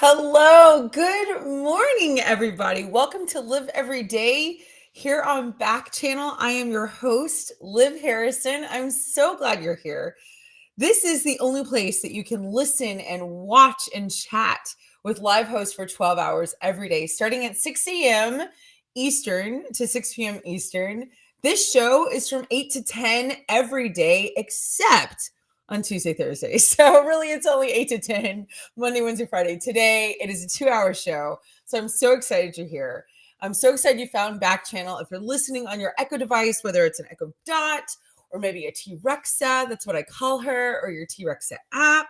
Hello, good morning, everybody. Welcome to Live Every Day here on Backchannel. I am your host, Liv Harrison. I'm so glad you're here. This is the only place that you can listen and watch and chat with live hosts for 12 hours every day, starting at 6 a.m. Eastern to 6 p.m. Eastern. This show is from 8 to 10 every day, except on Tuesday, Thursday. So really, it's only 8 to 10, Monday, Wednesday, Friday. Today, it is a 2-hour show. So I'm so excited you're here. I'm so excited you found Backchannel. If you're listening on your Echo device, whether it's an Echo Dot, or maybe a T-Rexa, that's what I call her, or your T-Rexa app.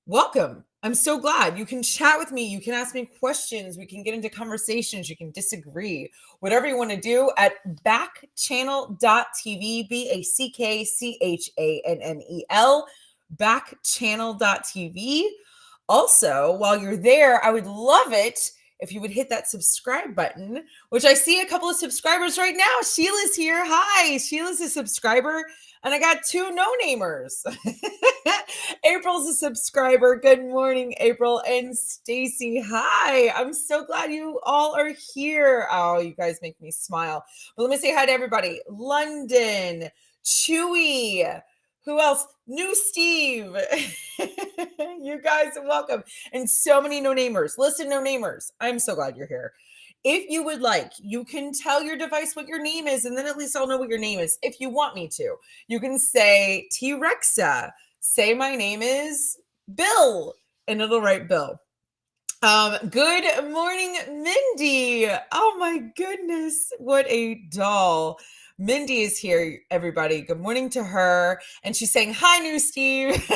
Welcome. I'm so glad. You can chat with me. You can ask me questions. We can get into conversations. You can disagree. Whatever you want to do at backchannel.tv, BACKCHANNEL, backchannel.tv. Also, while you're there, I would love it if you would hit that subscribe button, which I see a couple of subscribers right now. Sheila's here. Hi, Sheila's a subscriber. And I got 2 no-namers. April's a subscriber. Good morning, April. And Stacy, hi. I'm so glad you all are here. Oh, you guys make me smile. But let me say hi to everybody. London, Chewy, who else? New Steve. You guys are welcome. And so many no-namers. Listen, no-namers, I'm so glad you're here. If you would like, you can tell your device what your name is, and then at least I'll know what your name is. If you want me to, you can say T-Rexa. Say my name is Bill, and it'll write Bill. Good morning, Mindy. Oh my goodness, what a doll. Mindy is here, everybody. Good morning to her. And she's saying, hi, new Steve.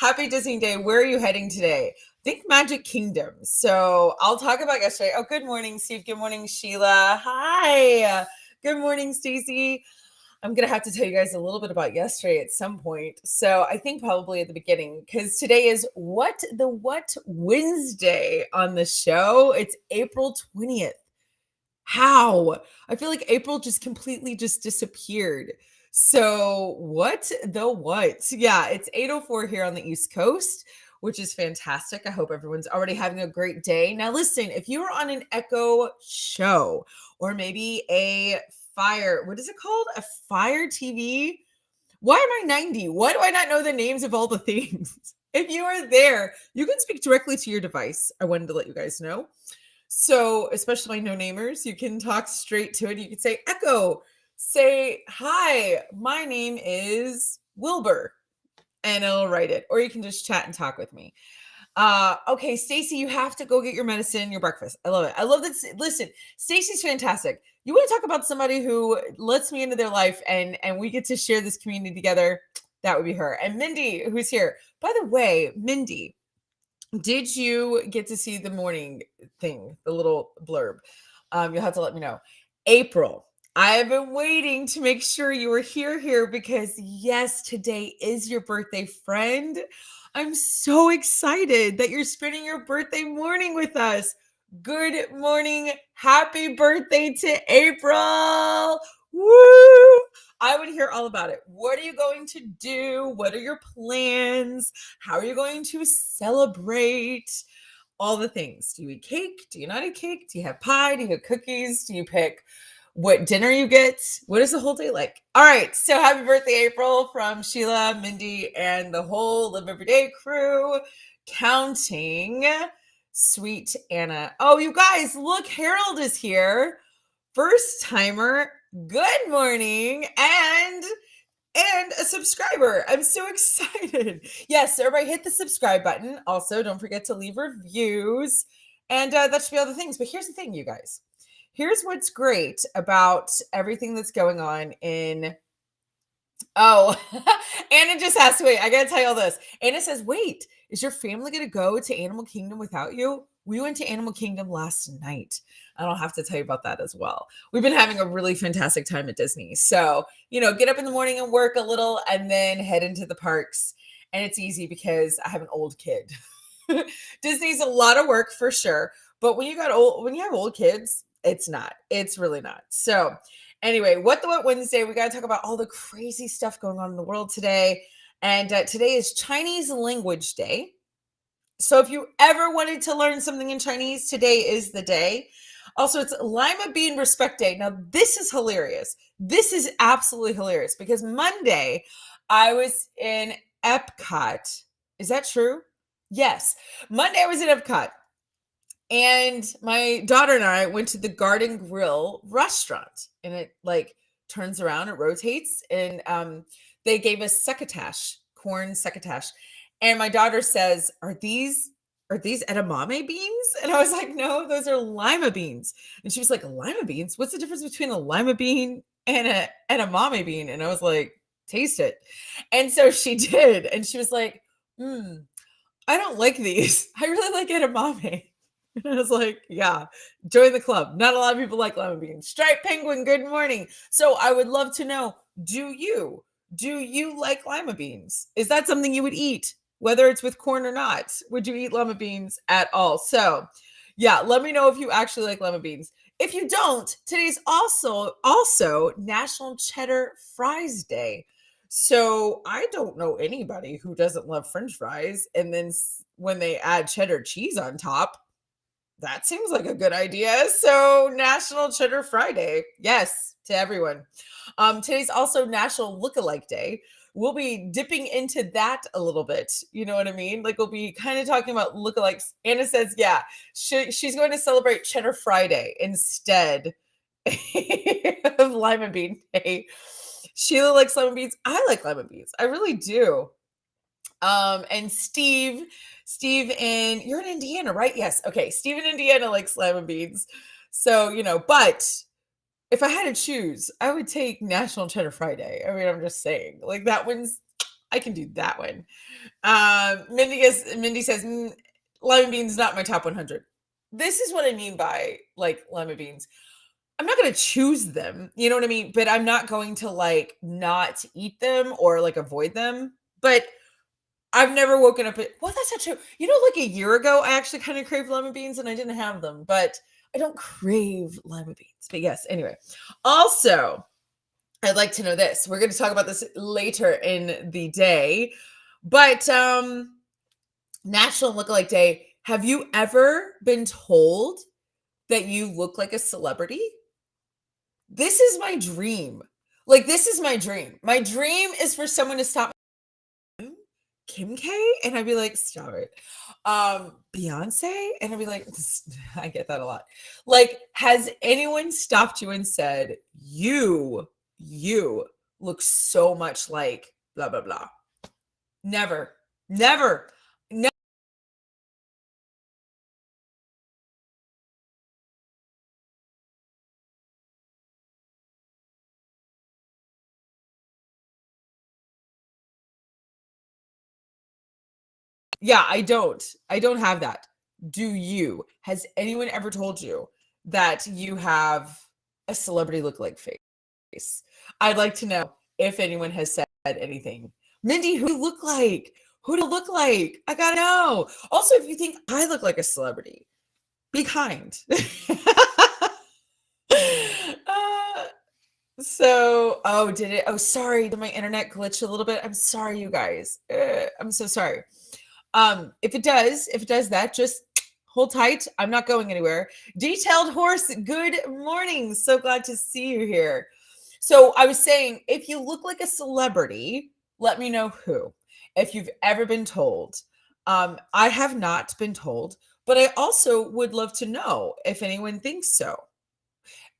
Happy Disney Day. Where are you heading today? I think Magic Kingdom. So I'll talk about yesterday. Oh, good morning, Steve. Good morning, Sheila. Hi. Good morning, Stacy. I'm going to have to tell you guys a little bit about yesterday at some point. So I think probably at the beginning, because today is What Wednesday on the show. It's April 20th. How? I feel like April just completely just disappeared. So what? Yeah, it's 8:04 here on the East Coast, which is fantastic. I hope everyone's already having a great day. Now listen, if you are on an Echo show or maybe a Fire, what is it called? A Fire TV? Why am I 90? Why do I not know the names of all the things? If you are there, you can speak directly to your device. I wanted to let you guys know. So, especially my no-namers, you can talk straight to it. You can say, Echo, say, hi, my name is Wilbur, and it'll write it. Or you can just chat and talk with me. Okay, Stacy, you have to go get your medicine, your breakfast. I love it. I love this. Listen, Stacy's fantastic. You want to talk about somebody who lets me into their life and we get to share this community together? That would be her. And Mindy, who's here. By the way, Mindy, did you get to see the morning thing, the little blurb? You'll have to let me know. April, I have been waiting to make sure you were here because yes, today is your birthday, friend. I'm so excited that you're spending your birthday morning with us. Good morning. Happy birthday to April. Woo! I would hear all about it. What are you going to do? What are your plans? How are you going to celebrate? All the things. Do you eat cake? Do you not eat cake? Do you have pie? Do you have cookies? Do you pick what dinner you get? What is the whole day like? All right. So happy birthday, April, from Sheila, Mindy, and the whole Live Every Day crew, counting Sweet Anna. Oh, you guys, look, Harold is here. First timer. Good morning. And a subscriber. I'm so excited. Yes, everybody hit the subscribe button. Also, don't forget to leave reviews. And that should be all the things. But here's the thing, you guys. Here's what's great about everything that's going on in... Oh, Anna just asked, wait, I got to tell you all this. Anna says, wait, is your family going to go to Animal Kingdom without you? We went to Animal Kingdom last night. And I'll have to tell you about that as well. We've been having a really fantastic time at Disney. So, get up in the morning and work a little and then head into the parks. And it's easy because I have an old kid. Disney's a lot of work for sure. But when you have old kids, it's really not. So anyway, What Wednesday, we got to talk about all the crazy stuff going on in the world today. And today is Chinese Language Day. So if you ever wanted to learn something in Chinese, today is the day. Also, it's Lima Bean Respect Day. Now, this is hilarious. This is absolutely hilarious because Monday I was in Epcot. Is that true? Yes. Monday I was in Epcot and my daughter and I went to the Garden Grill restaurant and it like turns around, it rotates, and they gave us succotash, corn succotash. And my daughter says, are these edamame beans? And I was like, no, those are lima beans. And she was like, lima beans? What's the difference between a lima bean and a edamame bean? And I was like, taste it. And so she did. And she was like, I don't like these. I really like edamame. And I was like, yeah, join the club. Not a lot of people like lemon beans. Striped penguin, good morning. So I would love to know, do you? Do you like lima beans? Is that something you would eat, whether it's with corn or not? Would you eat lima beans at all? So yeah, let me know if you actually like lima beans. If you don't, today's also National Cheddar Fries Day. So I don't know anybody who doesn't love French fries. And then when they add cheddar cheese on top, that seems like a good idea. So National Cheddar Friday. Yes, to everyone. Today's also National Lookalike Day. We'll be dipping into that a little bit. You know what I mean? Like we'll be kind of talking about lookalikes. Anna says, yeah, she's going to celebrate Cheddar Friday instead of Lima Bean Day. Sheila likes lemon beans. I like lemon beans. I really do. And Steve in you're in Indiana, right? Yes. Okay. Steve in Indiana likes lemon beans. So, but if I had to choose, I would take National Cheddar Friday. I mean, I'm just saying, like that one's I can do that one. Mindy says lemon beans not my top 100. This is what I mean by like lemon beans. I'm not going to choose them, you know what I mean? But I'm not going to like not eat them or like avoid them. But I've never woken up well, that's not true. Like a year ago, I actually kind of craved lemon beans and I didn't have them, but I don't crave lemon beans. But yes, anyway. Also, I'd like to know this. We're going to talk about this later in the day. But National Lookalike Day. Have you ever been told that you look like a celebrity? This is my dream. Like, this is my dream. My dream is for someone to stop Kim K, and I'd be like, stop it. Beyonce, and I'd be like, I get that a lot. Like, has anyone stopped you and said, you look so much like blah, blah, blah? Never. Yeah, I don't have that. Do you? Has anyone ever told you that you have a celebrity look-like face? I'd like to know if anyone has said anything. Mindy, who do you look like? Who do you look like? I gotta know. Also, if you think I look like a celebrity, be kind. Did it? Oh, sorry. Did my internet glitch a little bit? I'm sorry, you guys. I'm so sorry. If it does that, just hold tight. I'm not going anywhere. Detailed Horse, good morning. So glad to see you here. So I was saying, if you look like a celebrity, let me know who. If you've ever been told. I have not been told, but I also would love to know if anyone thinks so.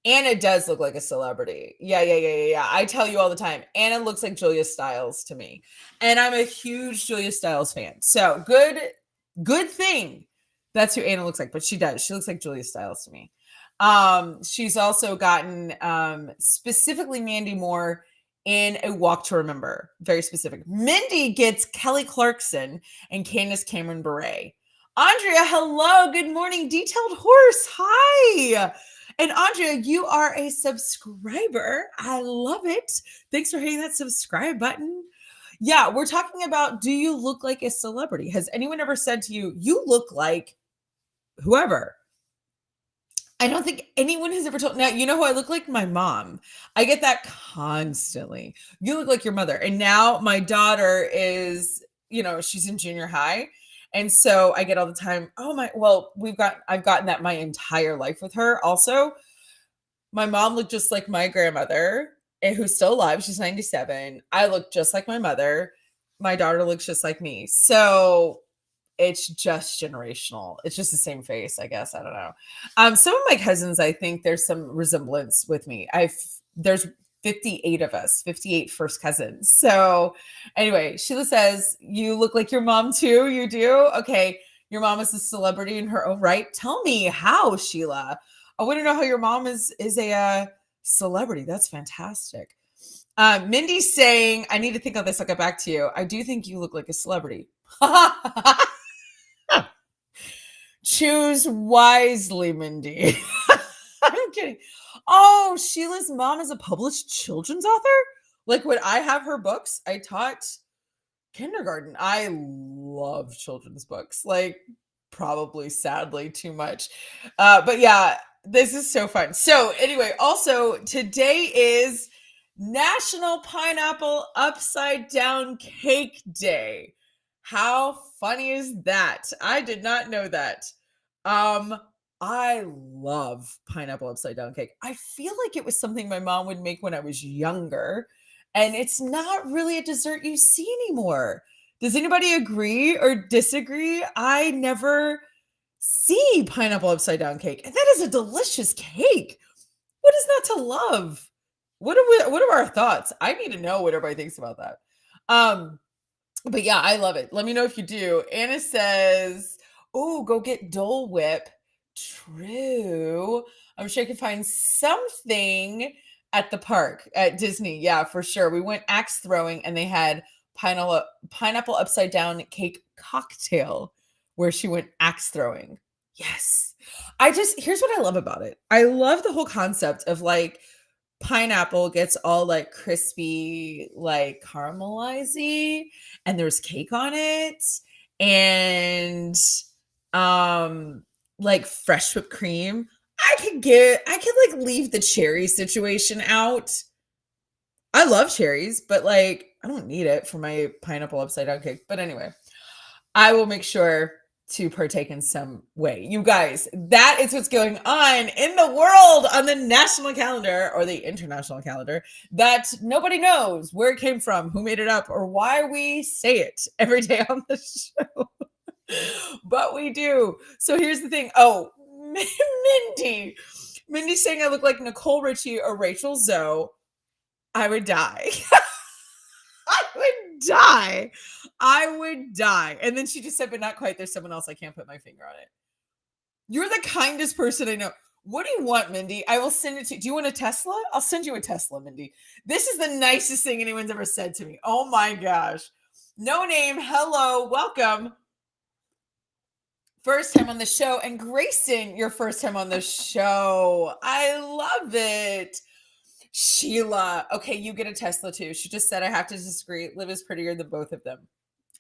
Anna does look like a celebrity. Yeah. I tell you all the time. Anna looks like Julia Stiles to me. And I'm a huge Julia Stiles fan. So good thing that's who Anna looks like. But she does. She looks like Julia Stiles to me. She's also gotten specifically Mandy Moore in A Walk to Remember. Very specific. Mindy gets Kelly Clarkson and Candace Cameron Bure. Andrea, hello. Good morning. Detailed Horse. Hi. And Andrea, you are a subscriber. I love it. Thanks for hitting that subscribe button. Yeah, we're talking about, do you look like a celebrity? Has anyone ever said to you, you look like whoever? I don't think anyone has ever told. Now, you know who I look like? My mom. I get that constantly. You look like your mother. And now my daughter is, she's in junior high. And so I get all the time, oh my, well, I've gotten that my entire life with her. Also, my mom looked just like my grandmother, who's still alive. She's 97. I look just like my mother. My daughter looks just like me. So it's just generational. It's just the same face, I guess. I don't know. Some of my cousins, I think there's some resemblance with me. There's 58 of us, 58 first cousins. So anyway, Sheila says, you look like your mom too. You do? Okay. Your mom is a celebrity in her own right. Tell me how, Sheila. I want to know how your mom is a celebrity. That's fantastic. Mindy's saying, I need to think of this. I'll get back to you. I do think you look like a celebrity. Choose wisely, Mindy. I'm kidding. Oh, Sheila's mom is a published children's author? Like when I have her books, I taught kindergarten. I love children's books, like probably sadly too much. But yeah, this is so fun. So anyway, also today is National Pineapple Upside Down Cake Day. How funny is that? I did not know that. I love pineapple upside down cake. I feel like it was something my mom would make when I was younger, and it's not really a dessert you see anymore. Does anybody agree or disagree? I never see pineapple upside down cake, and that is a delicious cake. What is not to love? What are our thoughts? I need to know what everybody thinks about that. But yeah, I love it. Let me know if you do. Anna says, oh, go get Dole Whip. True. I'm sure I can find something at the park at Disney. Yeah, for sure. We went axe throwing and they had pineapple upside down cake cocktail where she went axe throwing. Yes. Here's what I love about it. I love the whole concept of like pineapple gets all like crispy, like caramelizing, and there's cake on it, and like fresh whipped cream. I could like leave the cherry situation out. I love cherries, but like I don't need it for my pineapple upside down cake. But anyway, I will make sure to partake in some way. You guys, that is what's going on in the world on the national calendar or the international calendar that nobody knows where it came from, who made it up, or why we say it every day on the show. But we do. So here's the thing. Oh, Mindy's saying I look like Nicole Richie or Rachel Zoe. I would die. I would die. And then she just said, but not quite. There's someone else. I can't put my finger on it. You're the kindest person I know. What do you want, Mindy? I will send it to you. Do you want a Tesla? I'll send you a Tesla, Mindy. This is the nicest thing anyone's ever said to me. Oh my gosh. No name. Hello. Welcome. First time on the show. And Grayson, your first time on the show. I love it. Sheila. Okay, you get a Tesla too. She just said I have to disagree. Liv is prettier than both of them.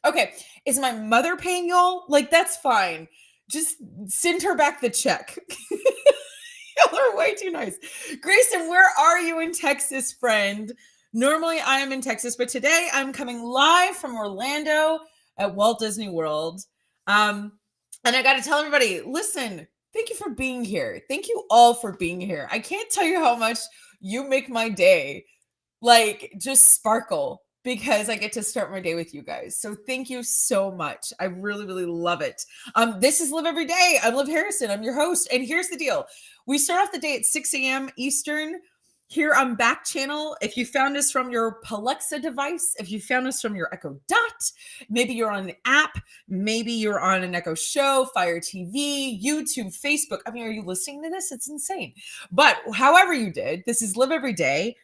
Okay, is my mother paying y'all? Like, that's fine. Just send her back the check. Y'all are way too nice. Grayson, where are you in Texas, friend? Normally I am in Texas, but today I'm coming live from Orlando at Walt Disney World. And I got to tell everybody, listen, thank you for being here. Thank you all for being here. I can't tell you how much you make my day like just sparkle because I get to start my day with you guys. So thank you so much. I really, really love it. This is Liv Every Day. I'm Liv Harrison. I'm your host. And here's the deal. We start off the day at 6 a.m. Eastern here on Backchannel. If you found us from your Alexa device, if you found us from your Echo Dot, maybe you're on an app, maybe you're on an Echo Show, Fire TV, YouTube, Facebook. I mean, are you listening to this? It's insane. But however you did, this is Liv Every Day.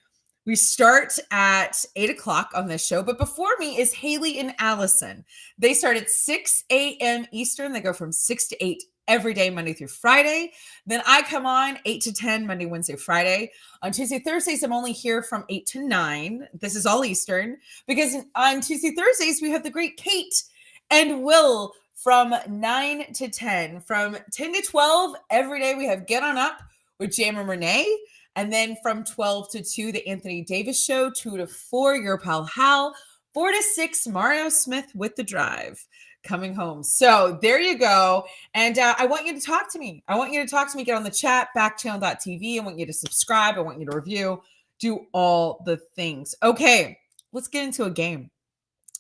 We start at 8 o'clock on this show, but before me is Haley and Allison. They start at 6 a.m. Eastern. They go from 6 to 8 every day, Monday through Friday. Then I come on 8 to 10, Monday, Wednesday, Friday. On Tuesday, Thursdays, I'm only here from 8 to 9. This is all Eastern because on Tuesday, Thursdays, we have the great Kate and Will from 9 to 10. From 10 to 12, every day we have Get On Up with Jam and Renee. And then from 12 to 2, the Anthony Davis Show. 2 to 4, your pal Hal. 4 to 6, Mario Smith with The Drive. coming home. So there you go. And I want you to talk to me. Get on the chat, backchannel.tv. I want you to subscribe. I want you to review, do all the things. Okay, let's get into a game.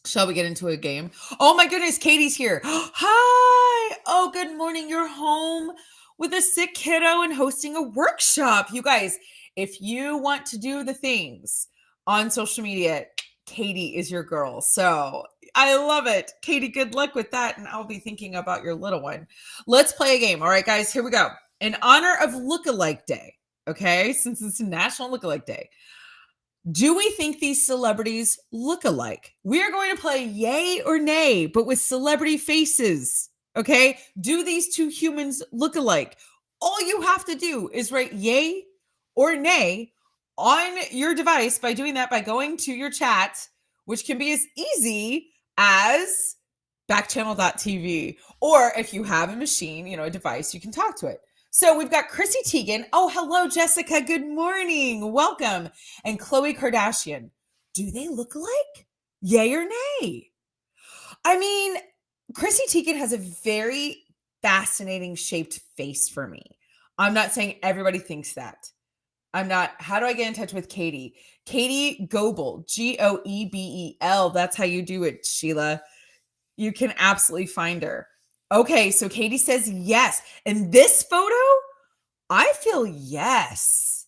Shall we get into a game? Oh my goodness, Katie's here. Hi. Oh, good morning. You're home with a sick kiddo and hosting a workshop. You guys, if you want to do the things on social media, Katie is your girl. So I love it. Katie, good luck with that. And I'll be thinking about your little one. Let's play a game. All right, guys, here we go. In honor of Lookalike Day, okay, since it's National Lookalike Day, do we think these celebrities look alike? We are going to play yay or nay, but with celebrity faces. Okay. Do these two humans look alike? All you have to do is write yay or nay on your device by doing that by going to your chat, which can be as easy as backchannel.tv. Or if you have a machine, a device, you can talk to it. So we've got Chrissy Teigen. Oh, hello, Jessica. Good morning. Welcome. And Khloe Kardashian. Do they look alike? Yay or nay? I mean, Chrissy Teigen has a very fascinating shaped face for me. I'm not saying everybody thinks that. How do I get in touch with Katie? Katie Goebel, Goebel. That's how you do it, Sheila. You can absolutely find her. Okay, so Katie says yes. And this photo, I feel yes.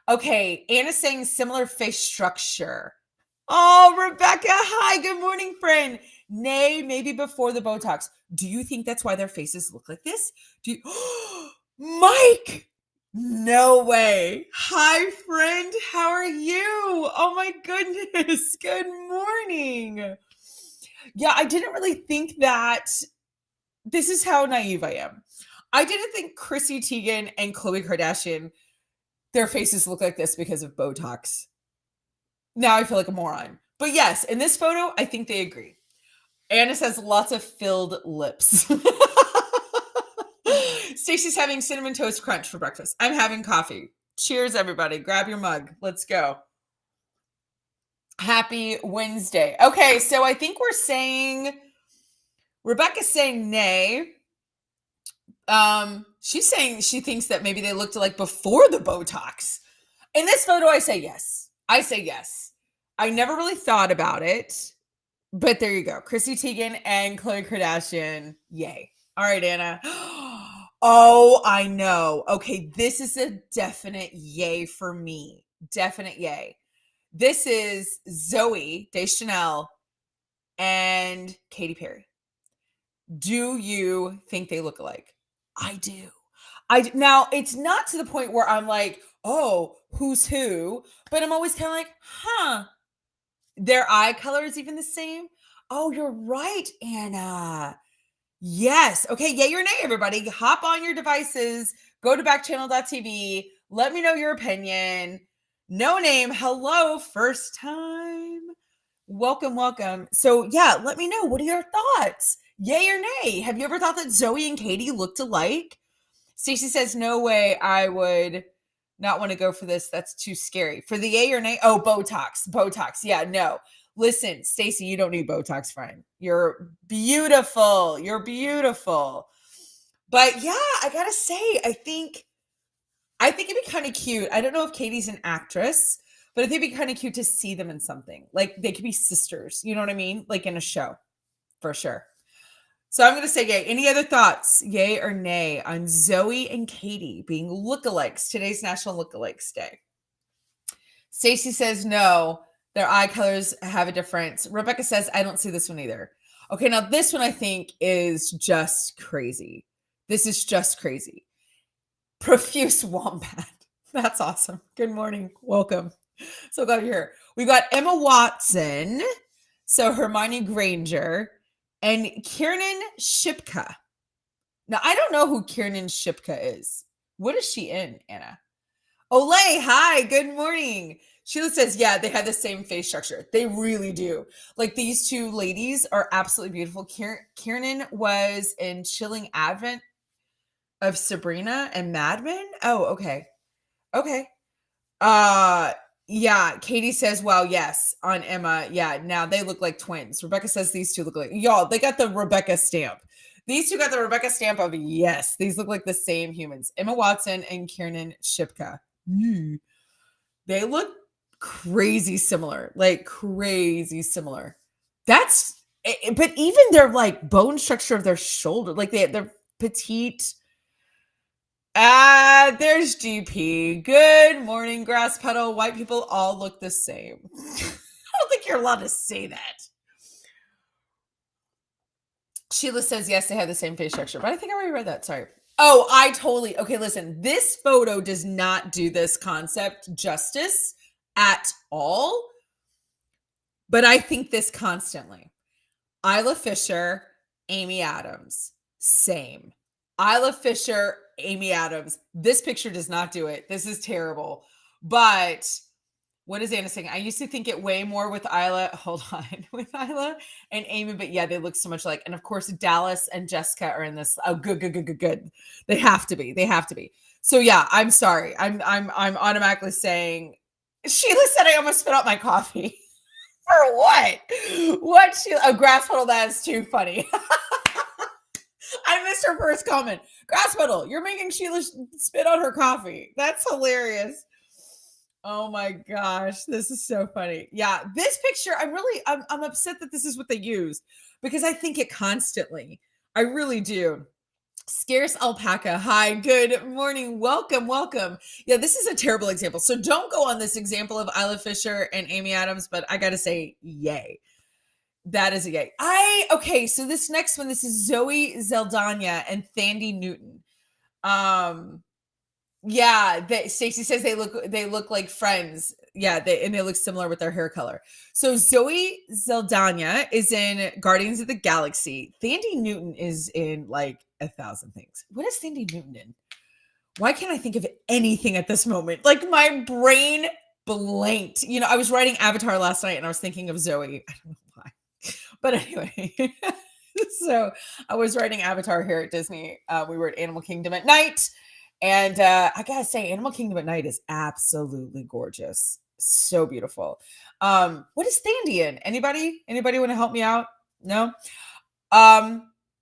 Okay, Anna's saying similar face structure. Oh, Rebecca, hi, good morning, friend. Nay, maybe before the Botox. Do you think that's why their faces look like this? Mike! No way. Hi, friend. How are you? Oh my goodness. Good morning. Yeah, I didn't really think that. This is how naive I am. I didn't think Chrissy Teigen and Khloe Kardashian, their faces look like this because of Botox. Now I feel like a moron. But yes, in this photo, I think they agree. Anna says lots of filled lips. Stacey's having cinnamon toast crunch for breakfast. I'm having coffee. Cheers, everybody. Grab your mug. Let's go. Happy Wednesday. Okay, so I think we're saying, Rebecca's saying nay. She's saying she thinks that maybe they looked like before the Botox. In this photo, I say yes. I never really thought about it, but there you go. Chrissy Teigen and Khloe Kardashian. Yay. All right, Anna. Oh, I know. Okay, this is a definite yay for me. Definite yay. This is Zoe Deschanel and Katy Perry. Do you think they look alike? I do. Now, it's not to the point where I'm like, oh, who's who? But I'm always kind of like, huh. Their eye color is even the same. Oh, you're right, Anna. Yes. Okay, yay or nay, everybody. Hop on your devices. Go to backchannel.tv. Let me know your opinion. No name. Hello, first time. Welcome. So yeah, let me know. What are your thoughts? Yay or nay? Have you ever thought that Zoe and Katie looked alike? Stacey says, no way I would not want to go for this. That's too scary. For the yay or nay? Oh, Botox. Yeah, no. Listen, Stacey, you don't need Botox, friend. You're beautiful. But yeah, I gotta say, I think it'd be kind of cute. I don't know if Katie's an actress, but I think it'd be kind of cute to see them in something. Like they could be sisters. You know what I mean? Like in a show, for sure. So I'm going to say yay. Any other thoughts, yay or nay, on Zoe and Katie being lookalikes? Today's National Lookalikes Day. Stacey says no. Their eye colors have a difference. Rebecca says, I don't see this one either. Okay, now this one I think is just crazy. This is just crazy. Profuse Wombat. That's awesome. Good morning. Welcome. So glad you're here. We got Emma Watson. So Hermione Granger. And Kiernan Shipka. Now, I don't know who Kiernan Shipka is. What is she in, Anna? Olay, hi, good morning. Sheila says, yeah, they have the same face structure. They really do. Like, these two ladies are absolutely beautiful. Kiernan was in Chilling Advent of Sabrina and Mad Men. Oh, okay. Yeah, Katie says, "Wow, yes," on Emma. Yeah, now they look like twins. Rebecca says these two look like y'all. They got the Rebecca stamp. These two got the Rebecca stamp of yes. These look like the same humans. Emma Watson and Kiernan Shipka. They look crazy similar, like crazy similar. That's but even their like bone structure of their shoulder, like they're petite. There's GP. Good morning, grass petal. White people all look the same. I don't think you're allowed to say that. Sheila says, yes, they have the same face structure, but I think I already read that. Sorry. Oh, okay, listen, this photo does not do this concept justice at all, but I think this constantly. Isla Fisher, Amy Adams, same. Isla Fisher, Amy Adams. This picture does not do it. This is terrible. But what is Anna saying? I used to think it way more with Isla. Hold on. With Isla and Amy. But yeah, they look so much alike. And of course, Dallas and Jessica are in this. Oh, good. They have to be. So yeah, I'm sorry. I'm automatically saying, Sheila said I almost spit out my coffee. For what? What? A grass puddle? That is too funny. I missed her first comment. Grass puddle, you're making Sheila spit out her coffee. That's hilarious. Oh my gosh, this is so funny. Yeah, this picture, I'm upset that this is what they used because I think it constantly. I really do. Scarce alpaca. Hi, good morning. Welcome. Yeah, this is a terrible example. So don't go on this example of Isla Fisher and Amy Adams, but I got to say, yay. That is a yay. Okay, so this next one, this is Zoe Zeldanya and Thandie Newton. Yeah, Stacey says they look like friends. Yeah, they look similar with their hair color. So Zoe Zeldanya is in Guardians of the Galaxy. Thandie Newton is in like 1,000 things. What is Thandie Newton in? Why can't I think of anything at this moment? Like my brain blanked. You know, I was writing Avatar last night and I was thinking of Zoe. I don't know why. But anyway, so I was writing Avatar here at Disney. We were at Animal Kingdom at night. And I gotta say, Animal Kingdom at night is absolutely gorgeous. So beautiful. What is Thandie in? Anybody want to help me out? No?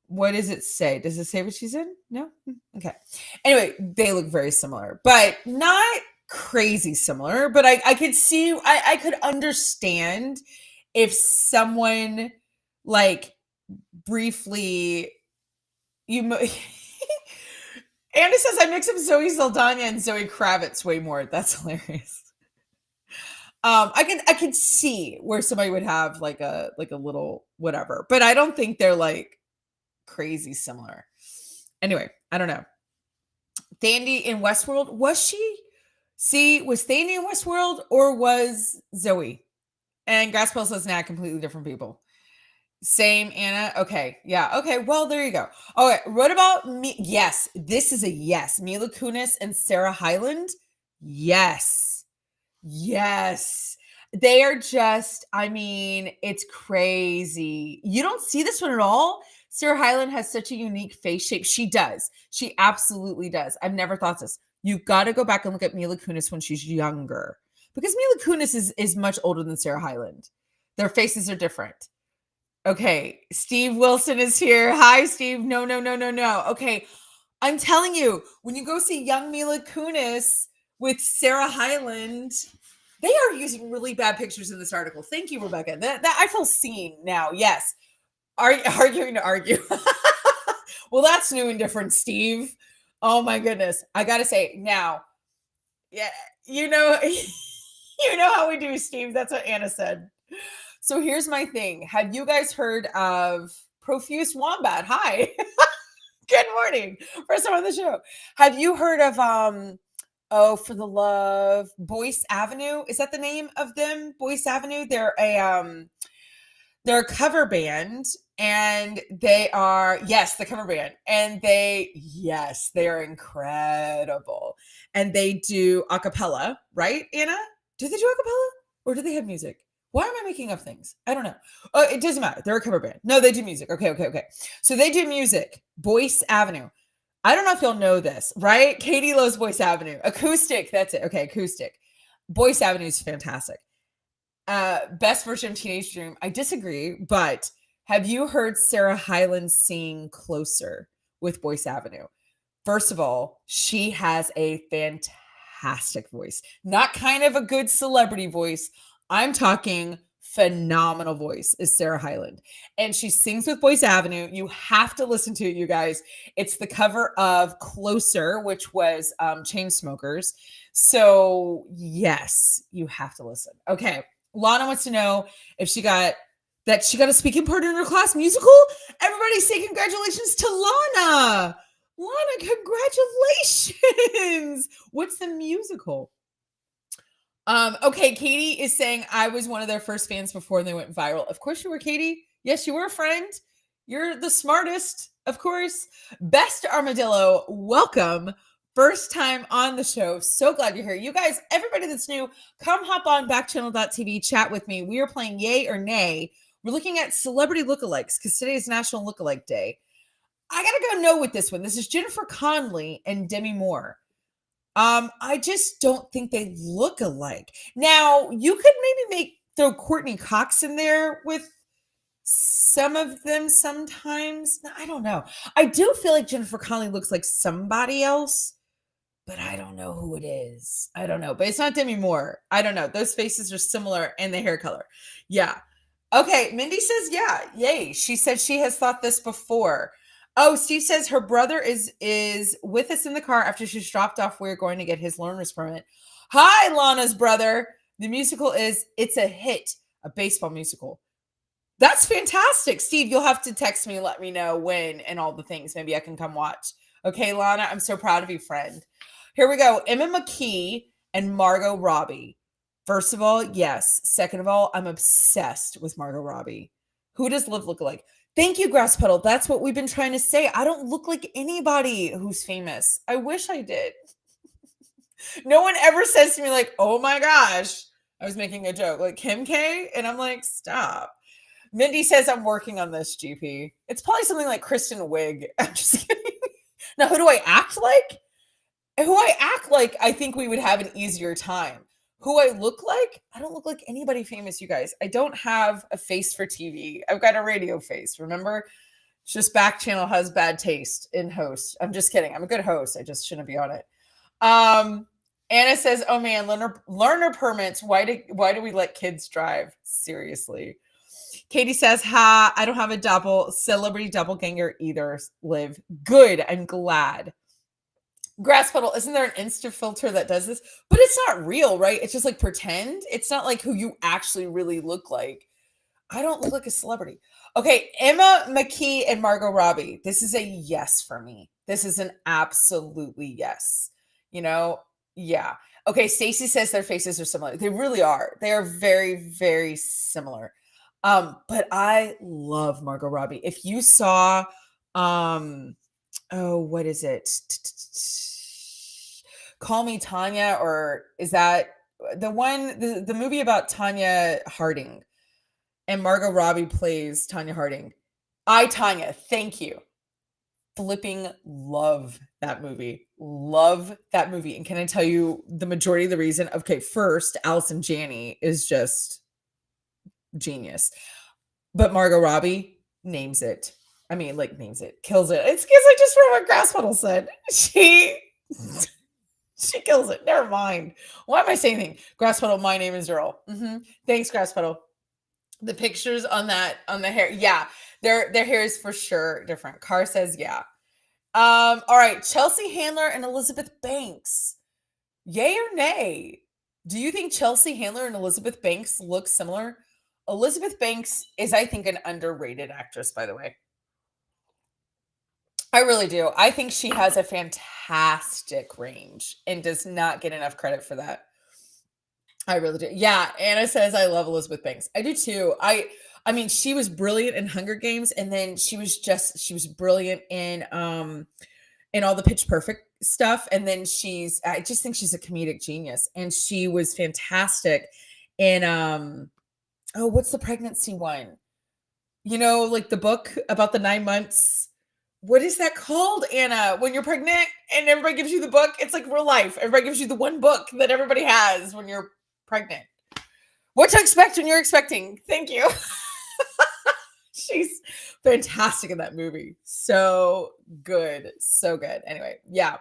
What does it say? Does it say what she's in? No? Okay. Anyway, they look very similar, but not crazy similar. But I could see, I could understand if someone like briefly, Anna says I mix up Zoe Saldana and Zoe Kravitz way more. That's hilarious. I can see where somebody would have like a little whatever, but I don't think they're like crazy similar. Anyway, I don't know. Thandie in Westworld, was she? See, was Thandie in Westworld or was Zoe? And Graspel says, nah, completely different people. Same, Anna. Okay. Yeah. Okay. Well, there you go. All right. What about me? Yes. This is a yes. Mila Kunis and Sarah Hyland. Yes. They are just, I mean, it's crazy. You don't see this one at all. Sarah Hyland has such a unique face shape. She does. She absolutely does. I've never thought this. You've got to go back and look at Mila Kunis when she's younger because Mila Kunis is much older than Sarah Hyland. Their faces are different. Okay, Steve Wilson is here. Hi, Steve. No. Okay, I'm telling you, when you go see young Mila Kunis with Sarah Hyland, they are using really bad pictures in this article. Thank you, Rebecca. That I feel seen now. Yes, arguing to argue. Well, that's new and different, Steve. Oh my goodness, I gotta say now. Yeah, you know how we do, Steve. That's what Anna said. So here's my thing. Have you guys heard of Profuse Wombat? Hi. Good morning. First time on the show. Have you heard of for the love, Boyce Avenue? Is that the name of them? Boyce Avenue? They're a cover band and they are the cover band. And they are incredible. And they do a cappella, right, Anna? Do they do a cappella or do they have music? Why am I making up things? I don't know. Oh, it doesn't matter. They're a cover band. No, they do music. Okay. So they do music. Boyce Avenue. I don't know if you'll know this, right? Katie loves Boyce Avenue. Acoustic. That's it. Okay, acoustic. Boyce Avenue is fantastic. Best version of Teenage Dream. I disagree, but have you heard Sarah Hyland sing Closer with Boyce Avenue? First of all, she has a fantastic voice. Not kind of a good celebrity voice. I'm talking phenomenal voice is Sarah Hyland. And she sings with Boyce Avenue. You have to listen to it, you guys. It's the cover of Closer, which was Chainsmokers. So, yes, you have to listen. Okay. Lana wants to know if she got a speaking part in her class musical. Everybody say congratulations to Lana. Lana, congratulations. What's the musical? Okay, Katie is saying I was one of their first fans before they went viral. Of course you were, Katie. Yes, you were a friend. You're the smartest, of course. Best Armadillo, welcome. First time on the show. So glad you're here. You guys, everybody that's new, come hop on backchannel.tv, chat with me. We are playing Yay or Nay. We're looking at celebrity lookalikes because today is National Lookalike Day. I gotta go no with this one. This is Jennifer Connelly and Demi Moore. I just don't think they look alike. Now, you could maybe throw Courtney Cox in there with some of them sometimes. I don't know. I do feel like Jennifer Connelly looks like somebody else, but I don't know who it is. I don't know. But it's not Demi Moore. I don't know. Those faces are similar and the hair color. Yeah. Okay. Mindy says, yeah. Yay. She said she has thought this before. Oh, Steve says her brother is with us in the car after she's dropped off. We're going to get his learner's permit. Hi, Lana's brother. The musical is It's a Hit, a baseball musical. That's fantastic. Steve, you'll have to text me and let me know when and all the things. Maybe I can come watch. Okay, Lana, I'm so proud of you, friend. Here we go. Emma McKee and Margot Robbie. First of all, yes. Second of all, I'm obsessed with Margot Robbie. Who does Liv look like? Thank you, Grass Petal. That's what we've been trying to say. I don't look like anybody who's famous. I wish I did. No one ever says to me like, oh my gosh, I was making a joke like Kim K. And I'm like, stop. Mindy says I'm working on this, GP. It's probably something like Kristen Wiig. I'm just kidding. Now, who do I act like? Who I act like, I think we would have an easier time. Who I look like? I don't look like anybody famous, you guys. I don't have a face for TV. I've got a radio face, remember? It's just Backchannel has bad taste in host. I'm just kidding. I'm a good host. I just shouldn't be on it. Anna says, oh man, learner permits. Why do we let kids drive? Seriously. Katie says, ha, I don't have a celebrity doppelganger either, Liv. Good. I'm glad. Grass Puddle, isn't there an Insta filter that does this? But it's not real, right? It's just like pretend. It's not like who you actually really look like. I don't look like a celebrity. Okay, Emma McKee and Margot Robbie. This is a yes for me. This is an absolutely yes. You know, yeah. Okay, Stacy says their faces are similar. They really are. They are very, very similar. But I love Margot Robbie. If you saw, what is it? Call Me Tanya, or is that the one, the movie about Tanya Harding and Margot Robbie plays Tanya Harding. I, Tanya, thank you. Flipping love that movie. Love that movie. And can I tell you the majority of the reason? Okay, first, Allison Janney is just genius. But Margot Robbie names it. I mean, like names it, kills it. It's because I just read what Grass Puddle said. She kills it. Never mind. Why am I saying anything? Grass Puddle, my name is Earl. Thanks, Grass Puddle. The pictures on the hair. Yeah, their hair is for sure different. Carr says, yeah. All right. Chelsea Handler and Elizabeth Banks. Yay or nay? Do you think Chelsea Handler and Elizabeth Banks look similar? Elizabeth Banks is, I think, an underrated actress, by the way. I really do. I think she has a fantastic range and does not get enough credit for that. I really do. Yeah, Anna says I love Elizabeth Banks. I do too. I mean, she was brilliant in Hunger Games, and then she was brilliant in all the Pitch Perfect stuff. And then I just think she's a comedic genius, and she was fantastic in what's the pregnancy one? You know, like the book about the 9 months what is that called, Anna? When you're pregnant and everybody gives you the book, it's like real life. Everybody gives you the one book that everybody has when you're pregnant. What to expect when you're expecting. Thank you. She's fantastic in that movie. So good. So good. Anyway, yeah.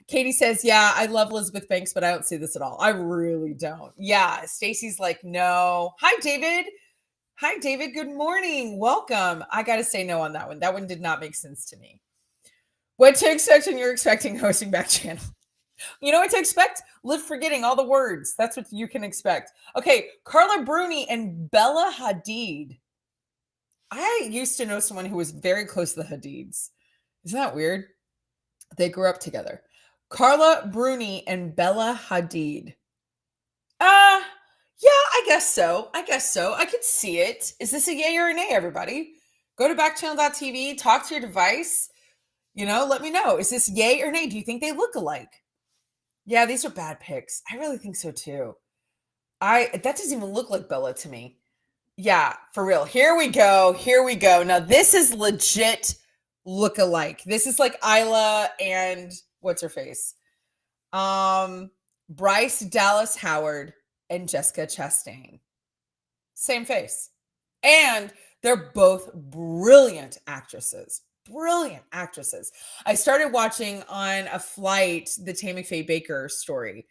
Katie says, yeah, I love Elizabeth Banks, but I don't see this at all. I really don't. Yeah. Stacy's like, no. Hi, David. Hi, David. Good morning. Welcome. I got to say no on that one. That one did not make sense to me. What to expect when you're expecting hosting Backchannel. You know what to expect? Live forgetting all the words. That's what you can expect. Okay, Carla Bruni and Bella Hadid. I used to know someone who was very close to the Hadids. Isn't that weird? They grew up together. Carla Bruni and Bella Hadid. Yeah, I guess so. I could see it. Is this a yay or a nay, everybody? Go to backchannel.tv, talk to your device. Let me know. Is this yay or nay? Do you think they look alike? Yeah, these are bad pics. I really think so too. That doesn't even look like Bella to me. Yeah, for real. Here we go. Now this is legit look alike. This is like Isla and what's her face? Bryce Dallas Howard and Jessica Chastain. Same face. And they're both brilliant actresses. I started watching on a flight the Tammy Faye Baker story,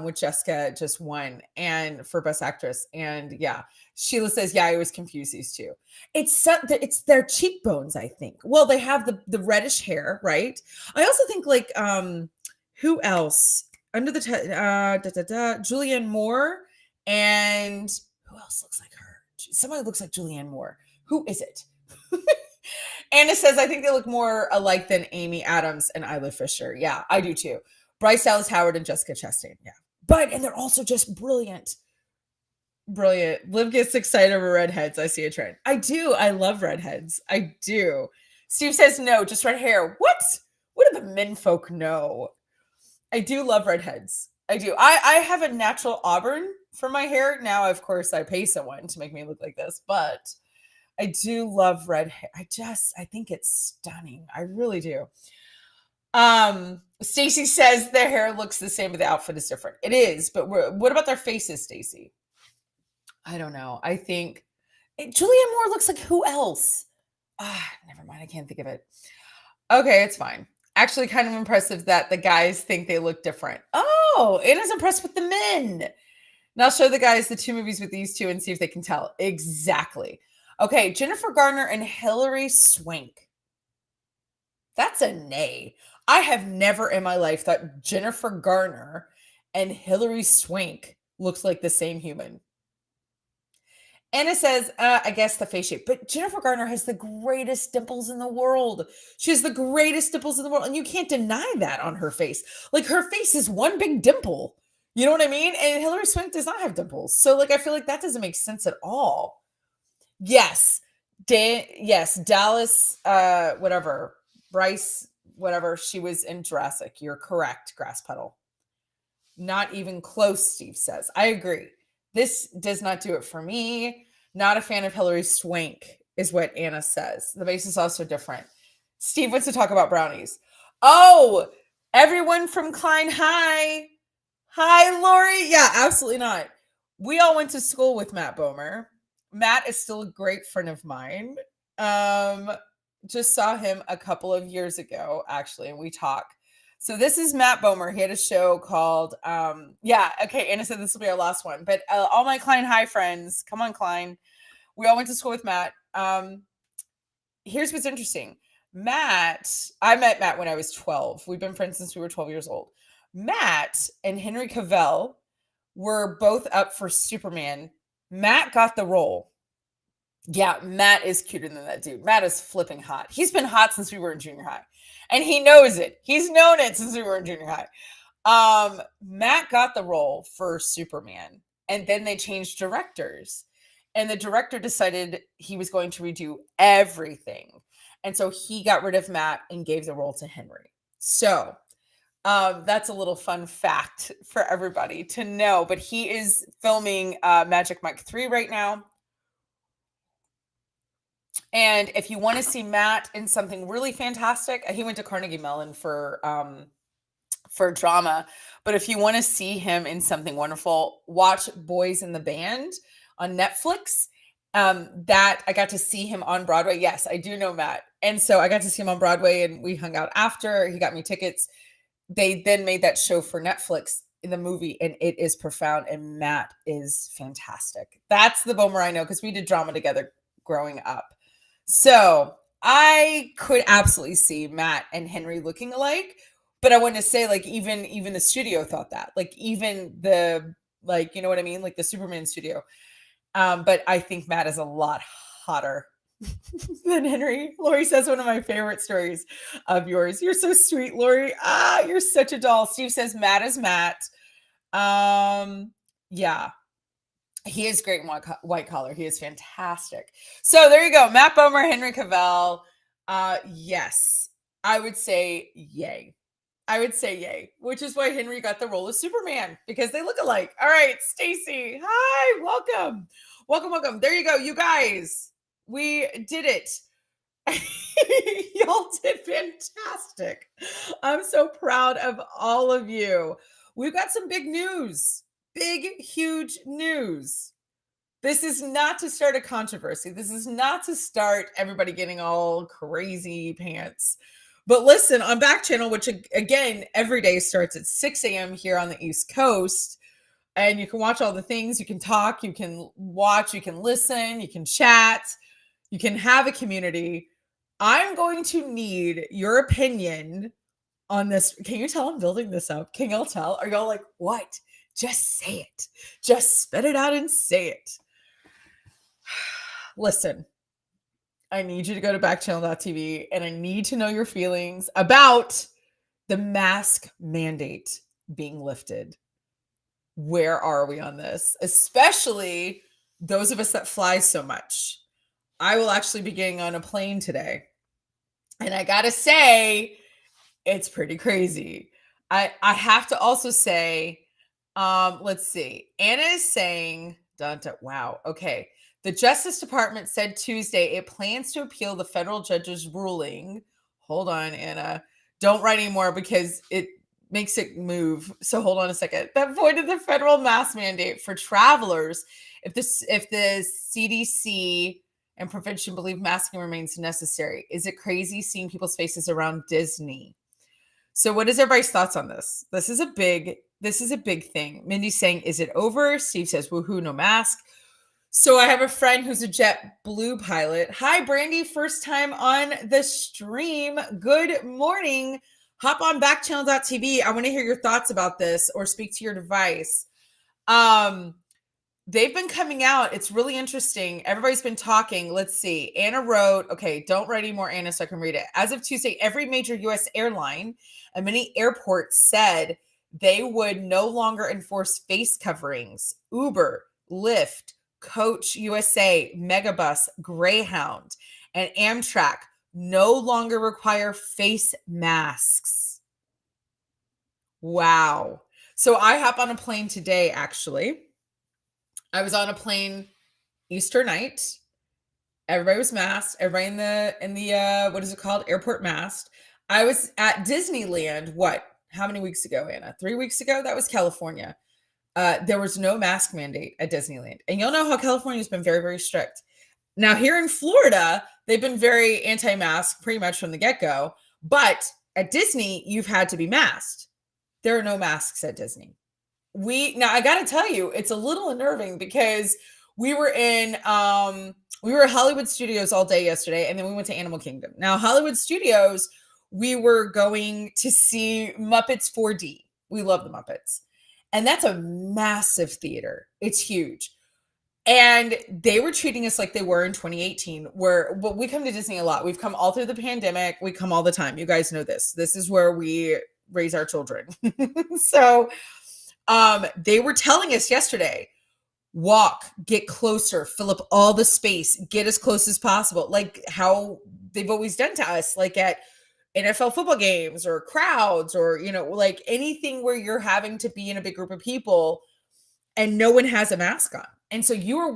which Jessica just won and for Best Actress. And yeah, Sheila says, yeah, I was confused these two. It's their cheekbones, I think. Well, they have the reddish hair, right? I also think like who else? Under the Julianne Moore, and who else looks like her? Somebody looks like Julianne Moore. Who is it? Anna says, I think they look more alike than Amy Adams and Isla Fisher. Yeah, I do too. Bryce Dallas Howard and Jessica Chastain. Yeah. And they're also just brilliant. Liv gets excited over redheads. I see a trend. I do. I love redheads. I do. Steve says, no, just red hair. What? What do the men folk know? I do love redheads. I do. I have a natural auburn for my hair. Now, of course, I pay someone to make me look like this, but I do love red hair. I think it's stunning. I really do. Stacy says their hair looks the same, but the outfit is different. It is, but what about their faces, Stacy? I don't know. I think Julianne Moore looks like who else? Never mind. I can't think of it. Okay, it's fine. Actually, kind of impressive that the guys think they look different. Oh, Anna's impressed with the men. Now I'll show the guys the two movies with these two and see if they can tell. Exactly. Okay, Jennifer Garner and Hilary Swank. That's a nay. I have never in my life thought Jennifer Garner and Hilary Swank looks like the same human. Anna says, I guess the face shape. But Jennifer Garner has the greatest dimples in the world. She has the greatest dimples in the world. And you can't deny that on her face. Like, her face is one big dimple. You know what I mean? And Hilary Swank does not have dimples. So, like, I feel like that doesn't make sense at all. Yes. Dallas, whatever. Bryce, whatever. She was in Jurassic. You're correct, Grass Petal. Not even close, Steve says. I agree. This does not do it for me. Not a fan of Hilary Swank is what Anna says. The base is also different. Steve wants to talk about brownies. Oh, everyone from Klein High. Hi, Lori. Yeah, absolutely not. We all went to school with Matt Bomer. Matt is still a great friend of mine. Just saw him a couple of years ago, actually, and we talk. So this is Matt Bomer. He had a show called, okay, Anna said this will be our last one. But all my Klein High friends, come on, Klein. We all went to school with Matt. Here's what's interesting. I met Matt when I was 12. We've been friends since we were 12 years old. Matt and Henry Cavill were both up for Superman. Matt got the role. Yeah, Matt is cuter than that dude. Matt is flipping hot. He's been hot since we were in junior high. And he knows it. He's known it since we were in junior high. Matt got the role for Superman. And then they changed directors. And the director decided he was going to redo everything. And so he got rid of Matt and gave the role to Henry. So that's a little fun fact for everybody to know. But he is filming Magic Mike 3 right now. And if you want to see Matt in something really fantastic, he went to Carnegie Mellon for drama. But if you want to see him in something wonderful, watch Boys in the Band on Netflix. That I got to see him on Broadway. Yes, I do know Matt. And so I got to see him on Broadway and we hung out after. He got me tickets. They then made that show for Netflix in the movie, and it is profound. And Matt is fantastic. That's the Bomer I know because we did drama together growing up. So I could absolutely see Matt and Henry looking alike. But I want to say, like, even the studio thought that, like, even the, like, you know what I mean? Like the Superman studio. But I think Matt is a lot hotter than Henry. Lori says one of my favorite stories of yours. You're so sweet, Lori. You're such a doll. Steve says Matt is Matt. Yeah. He is great in white collar. He is fantastic. So there you go. Matt Bomer, Henry Cavill. Yes. I would say yay. I would say yay, which is why Henry got the role of Superman, because they look alike. All right, Stacy. Hi, welcome. Welcome. There you go, you guys. We did it. Y'all did fantastic. I'm so proud of all of you. We've got some big news. Big, huge news. This is not to start a controversy. This is not to start everybody getting all crazy pants. But listen, on Backchannel, which again, every day starts at 6 a.m. here on the East Coast, and you can watch all the things, you can talk, you can watch, you can listen, you can chat, you can have a community. I'm going to need your opinion on this. Can you tell I'm building this up? Can y'all tell? Are y'all like, what? Just say it. Just spit it out and say it. Listen. I need you to go to backchannel.tv and I need to know your feelings about the mask mandate being lifted. Where are we on this? Especially those of us that fly so much. I will actually be getting on a plane today. And I got to say, it's pretty crazy. I have to also say, let's see. Anna is saying, wow, okay. The Justice Department said Tuesday it plans to appeal the federal judge's ruling. Hold on, Anna. Don't write anymore because it makes it move. So hold on a second. That voided the federal mask mandate for travelers if the CDC and prevention believe masking remains necessary. Is it crazy seeing people's faces around Disney? So what is everybody's thoughts on this? This is a big thing. Mindy's saying, is it over? Steve says, woohoo, no mask. So I have a friend who's a JetBlue pilot. Hi, Brandy. First time on the stream. Good morning. Hop on backchannel.tv. I want to hear your thoughts about this or speak to your device. They've been coming out. It's really interesting. Everybody's been talking. Let's see. Anna wrote, okay, don't write anymore, Anna, so I can read it. As of Tuesday, every major U.S. airline and many airports said they would no longer enforce face coverings. Uber, Lyft, Coach USA, Megabus, Greyhound, and Amtrak no longer require face masks. Wow. So I hop on a plane today, actually. I was on a plane Easter night. Everybody was masked. Everybody in the what is it called? Airport masked. I was at Disneyland. What? How many weeks ago, Anna? 3 weeks ago? That was California. There was no mask mandate at Disneyland. And you'll know how California's been very, very strict. Now, here in Florida, they've been very anti-mask pretty much from the get-go. But at Disney, you've had to be masked. There are no masks at Disney. Now, I got to tell you, it's a little unnerving because we were at Hollywood Studios all day yesterday, and then we went to Animal Kingdom. Now, Hollywood Studios, we were going to see Muppets 4D. We love the Muppets. And that's a massive theater. It's huge. And they were treating us like they were in 2018, but we come to Disney a lot. We've come all through the pandemic. We come all the time. You guys know this. This is where we raise our children. So they were telling us yesterday, walk, get closer, fill up all the space, get as close as possible. Like how they've always done to us, like at NFL football games or crowds or, like anything where you're having to be in a big group of people. and no one has a mask on. And so we were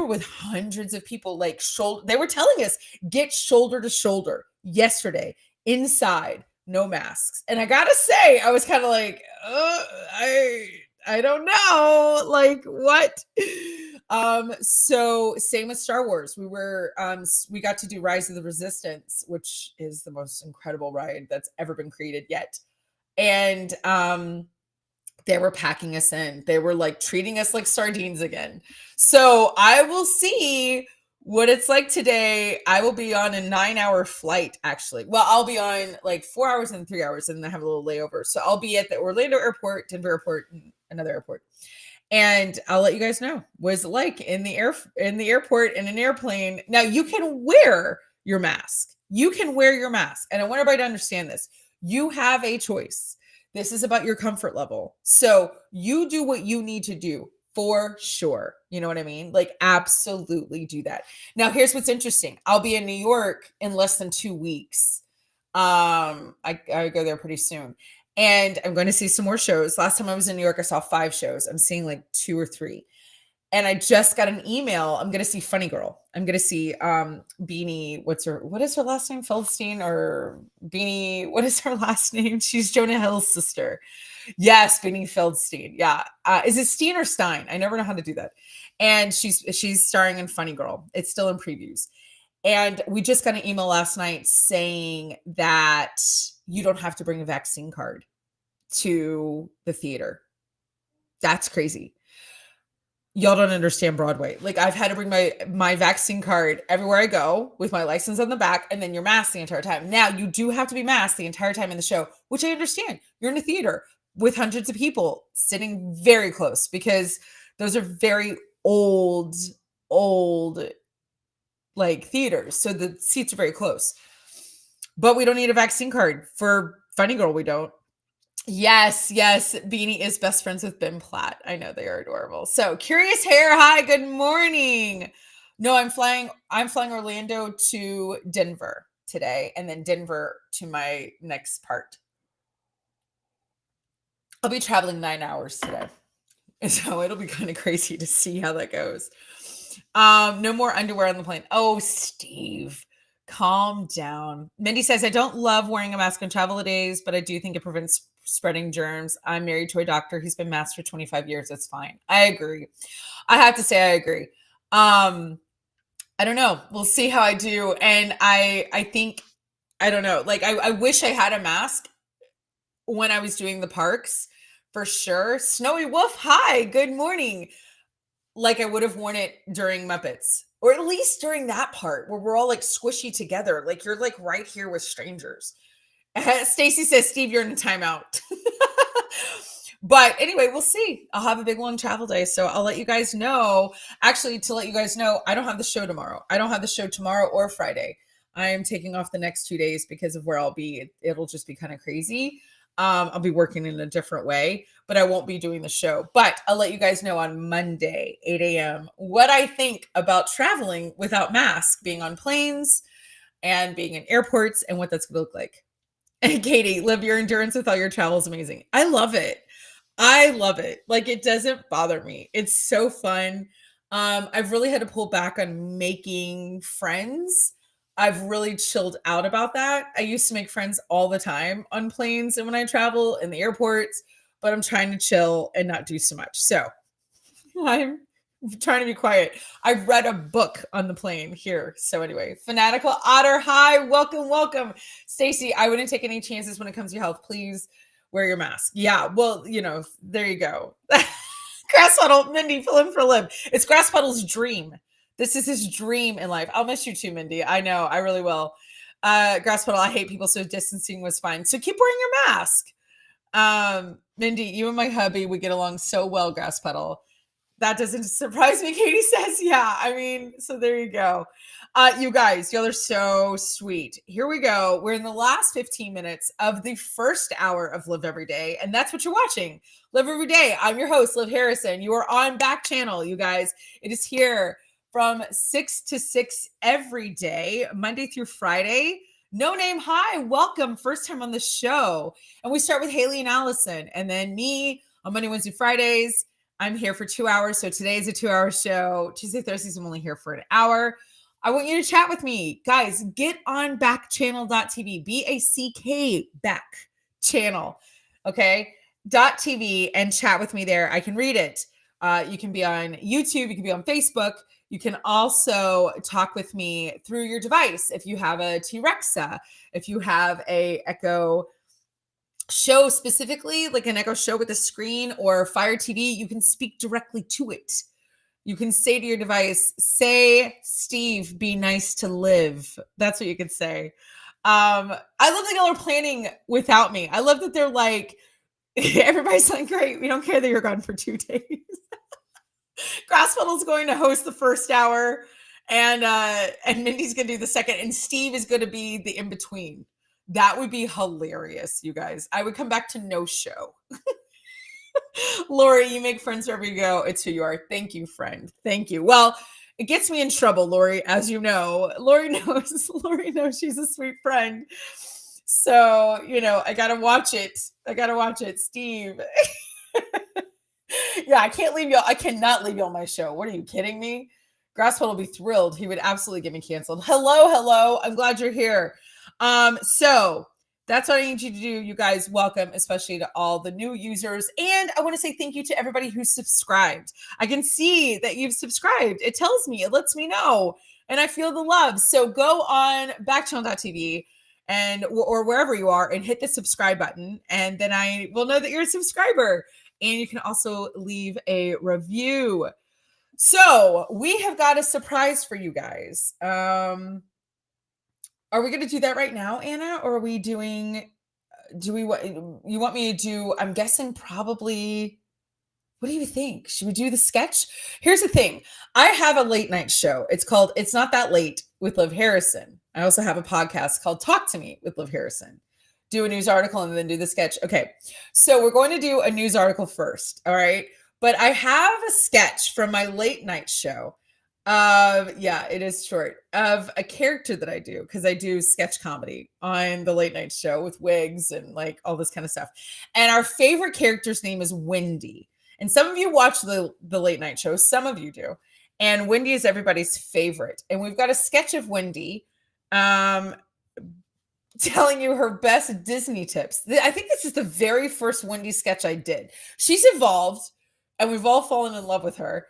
with hundreds of people, like they were telling us, get shoulder to shoulder yesterday inside, no masks. And I gotta say, I was kind of like, I don't know, like what? So same with Star Wars. We got to do Rise of the Resistance, which is the most incredible ride that's ever been created yet. And they were packing us in. They were like treating us like sardines again. So I will see what it's like today. I will be on a 9-hour flight, actually. Well, I'll be on like 4 hours and 3 hours, and then I have a little layover. So I'll be at the Orlando airport, Denver airport, and another airport. And I'll let you guys know what it's like in the airport in an airplane. Now you can wear your mask. You can wear your mask. And I want everybody to understand this. You have a choice. This is about your comfort level. So you do what you need to do for sure. You know what I mean? Like absolutely do that. Now, here's what's interesting. I'll be in New York in less than 2 weeks. I go there pretty soon. And I'm going to see some more shows. Last time I was in New York, I saw 5 shows. I'm seeing like 2 or 3. And I just got an email. I'm going to see Funny Girl. I'm going to see Beanie. What is her last name? Feldstein or Beanie? What is her last name? She's Jonah Hill's sister. Yes, Beanie Feldstein. Yeah. Is it Steen or Stein? I never know how to do that. And she's starring in Funny Girl. It's still in previews. And we just got an email last night saying that you don't have to bring a vaccine card to the theater. That's crazy. Y'all don't understand Broadway. Like I've had to bring my vaccine card everywhere I go with my license on the back, and then you're masked the entire time. Now you do have to be masked the entire time in the show, which I understand. You're in a theater with hundreds of people sitting very close because those are very old like theaters. So the seats are very close. But we don't need a vaccine card. For Funny Girl, we don't. Yes. Beanie is best friends with Ben Platt. I know they are adorable. So Curious Hair, hi, good morning. No, I'm flying Orlando to Denver today, and then Denver to my next part. I'll be traveling 9 hours today. So it'll be kind of crazy to see how that goes. No more underwear on the plane. Oh, Steve. Calm down. Mindy says, I don't love wearing a mask on travel days, but I do think it prevents spreading germs. I'm married to a doctor. He's been masked for 25 years. It's fine. I agree. I have to say I agree. I don't know. We'll see how I do. And I think, I don't know. Like, I wish I had a mask when I was doing the parks for sure. Snowy Wolf, hi, good morning. Like I would have worn it during Muppets. Or at least during that part where we're all like squishy together. Like you're like right here with strangers. Stacy says, Steve, you're in a timeout. But anyway, we'll see. I'll have a big long travel day. So I'll let you guys know. Actually, to let you guys know, I don't have the show tomorrow. I don't have the show tomorrow or Friday. I am taking off the next 2 days because of where I'll be. It'll just be kind of crazy. I'll be working in a different way, but I won't be doing the show. But I'll let you guys know on Monday, 8 a.m., what I think about traveling without masks, being on planes and being in airports, and what that's going to look like. And Katie, live your endurance with all your travel is amazing. I love it. Like it doesn't bother me. It's so fun. I've really had to pull back on making friends. I've really chilled out about that. I used to make friends all the time on planes and when I travel in the airports, but I'm trying to chill and not do so much. So I'm trying to be quiet. I've read a book on the plane here. So anyway, Fanatical Otter, hi, welcome. Stacy, I wouldn't take any chances when it comes to your health. Please wear your mask. Yeah, well, there you go. Grass Puddle, Mindy, fill in for Liv. It's Grass Puddle's dream. This is his dream in life. I'll miss you too, Mindy. I know. I really will. Grass Puddle, I hate people, so distancing was fine. So keep wearing your mask. Mindy, you and my hubby would get along so well, Grass Puddle. That doesn't surprise me, Katie says. Yeah, I mean, so there you go. You guys, y'all are so sweet. Here we go. We're in the last 15 minutes of the first hour of Live Every Day, and that's what you're watching. Live Every Day. I'm your host, Liv Harrison. You are on Backchannel, you guys. It is here from 6 to 6 every day, Monday through Friday. No Name, hi, welcome. First time on the show. And we start with Haley and Allison, and then me on Monday, Wednesday, Fridays. I'm here for 2 hours. So today is a 2-hour show. Tuesday, Thursdays, I'm only here for an hour. I want you to chat with me. Guys, get on backchannel.tv, B-A-C-K, back channel, okay? .tv and chat with me there. I can read it. You can be on YouTube. You can be on Facebook. You can also talk with me through your device. If you have a T-Rexa, if you have a Echo Show specifically, like an Echo Show with a screen or Fire TV, you can speak directly to it. You can say to your device, say, Steve, be nice to Liv. That's what you could say. I love that y'all are planning without me. I love that they're like, everybody's like, great. We don't care that you're gone for 2 days. Grass Puddle's going to host the first hour, and Mindy's going to do the second, and Steve is going to be the in-between. That would be hilarious, you guys. I would come back to no show. Lori, you make friends wherever you go. It's who you are. Thank you, friend. Thank you. Well, it gets me in trouble, Lori, as you know. Lori knows she's a sweet friend. So, I got to watch it. Steve. Yeah, I can't leave y'all. I cannot leave y'all my show. What are you kidding me? Grassfell will be thrilled. He would absolutely get me canceled. Hello. I'm glad you're here. So that's what I need you to do. You guys, welcome, especially to all the new users. And I want to say thank you to everybody who's subscribed. I can see that you've subscribed. It tells me, it lets me know, and I feel the love. So go on backchannel.tv or wherever you are and hit the subscribe button. And then I will know that you're a subscriber. And you can also leave a review. So we have got a surprise for you guys. Are we going to do that right now, Anna? Or are we you want me to do, I'm guessing probably, what do you think? Should we do the sketch? Here's the thing. I have a late night show. It's called It's Not That Late with Liv Harrison. I also have a podcast called Talk to Me with Liv Harrison. Do a news article and then do the sketch. Okay. So we're going to do a news article first. All right. But I have a sketch from my late night show. It is short, of a character that I do, because I do sketch comedy on the late night show with wigs and like all this kind of stuff. And our favorite character's name is Wendy. And some of you watch the late night show, some of you do. And Wendy is everybody's favorite. And we've got a sketch of Wendy telling you her best Disney tips. I think this is the very first Wendy sketch I did. She's evolved, and we've all fallen in love with her.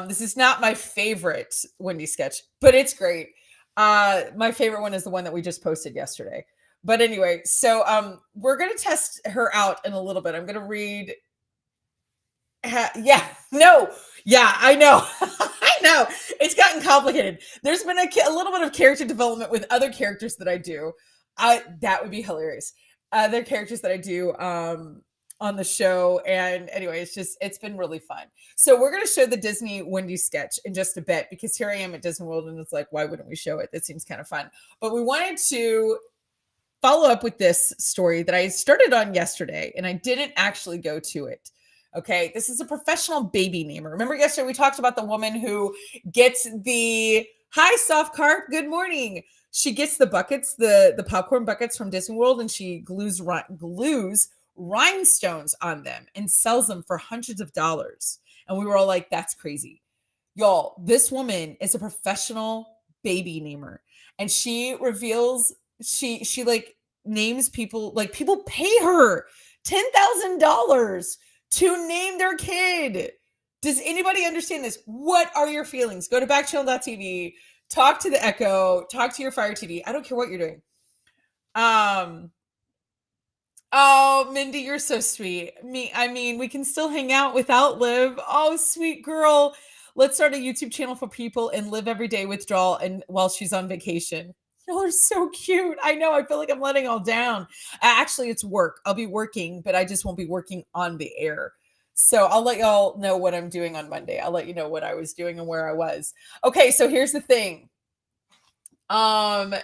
This is not my favorite Wendy sketch, but it's great. My favorite one is the one that we just posted yesterday. But anyway, so we're going to test her out in a little bit. I'm going to read. I know. I know. It's gotten complicated. There's been a little bit of character development with other characters that I do. That would be hilarious. Other characters that I do on the show. And anyway, it's been really fun. So we're going to show the Disney Wendy sketch in just a bit, because here I am at Disney World and it's like, why wouldn't we show it? That seems kind of fun. But we wanted to follow up with this story that I started on yesterday, and I didn't actually go to it. Okay. This is a professional baby namer. Remember yesterday we talked about the woman who gets hi, Soft Carp. Good morning. She gets the buckets, the popcorn buckets from Disney World, and she glues rhinestones on them and sells them for hundreds of dollars. And we were all like, that's crazy. Y'all, this woman is a professional baby namer. And she reveals, she like names people, like people pay her $10,000 to name their kid. Does anybody understand this? What are your feelings? Go to backchannel.tv, talk to the Echo, talk to your Fire TV. I don't care what you're doing. Oh, Mindy, you're so sweet. We can still hang out without Liv. Oh, sweet girl. Let's start a YouTube channel for people and Live Every Day withdrawal and while she's on vacation. Y'all are so cute. I know. I feel like I'm letting all down. Actually, it's work. I'll be working, but I just won't be working on the air. So I'll let y'all know what I'm doing on Monday. I'll let you know what I was doing and where I was. Okay, so here's the thing. Anna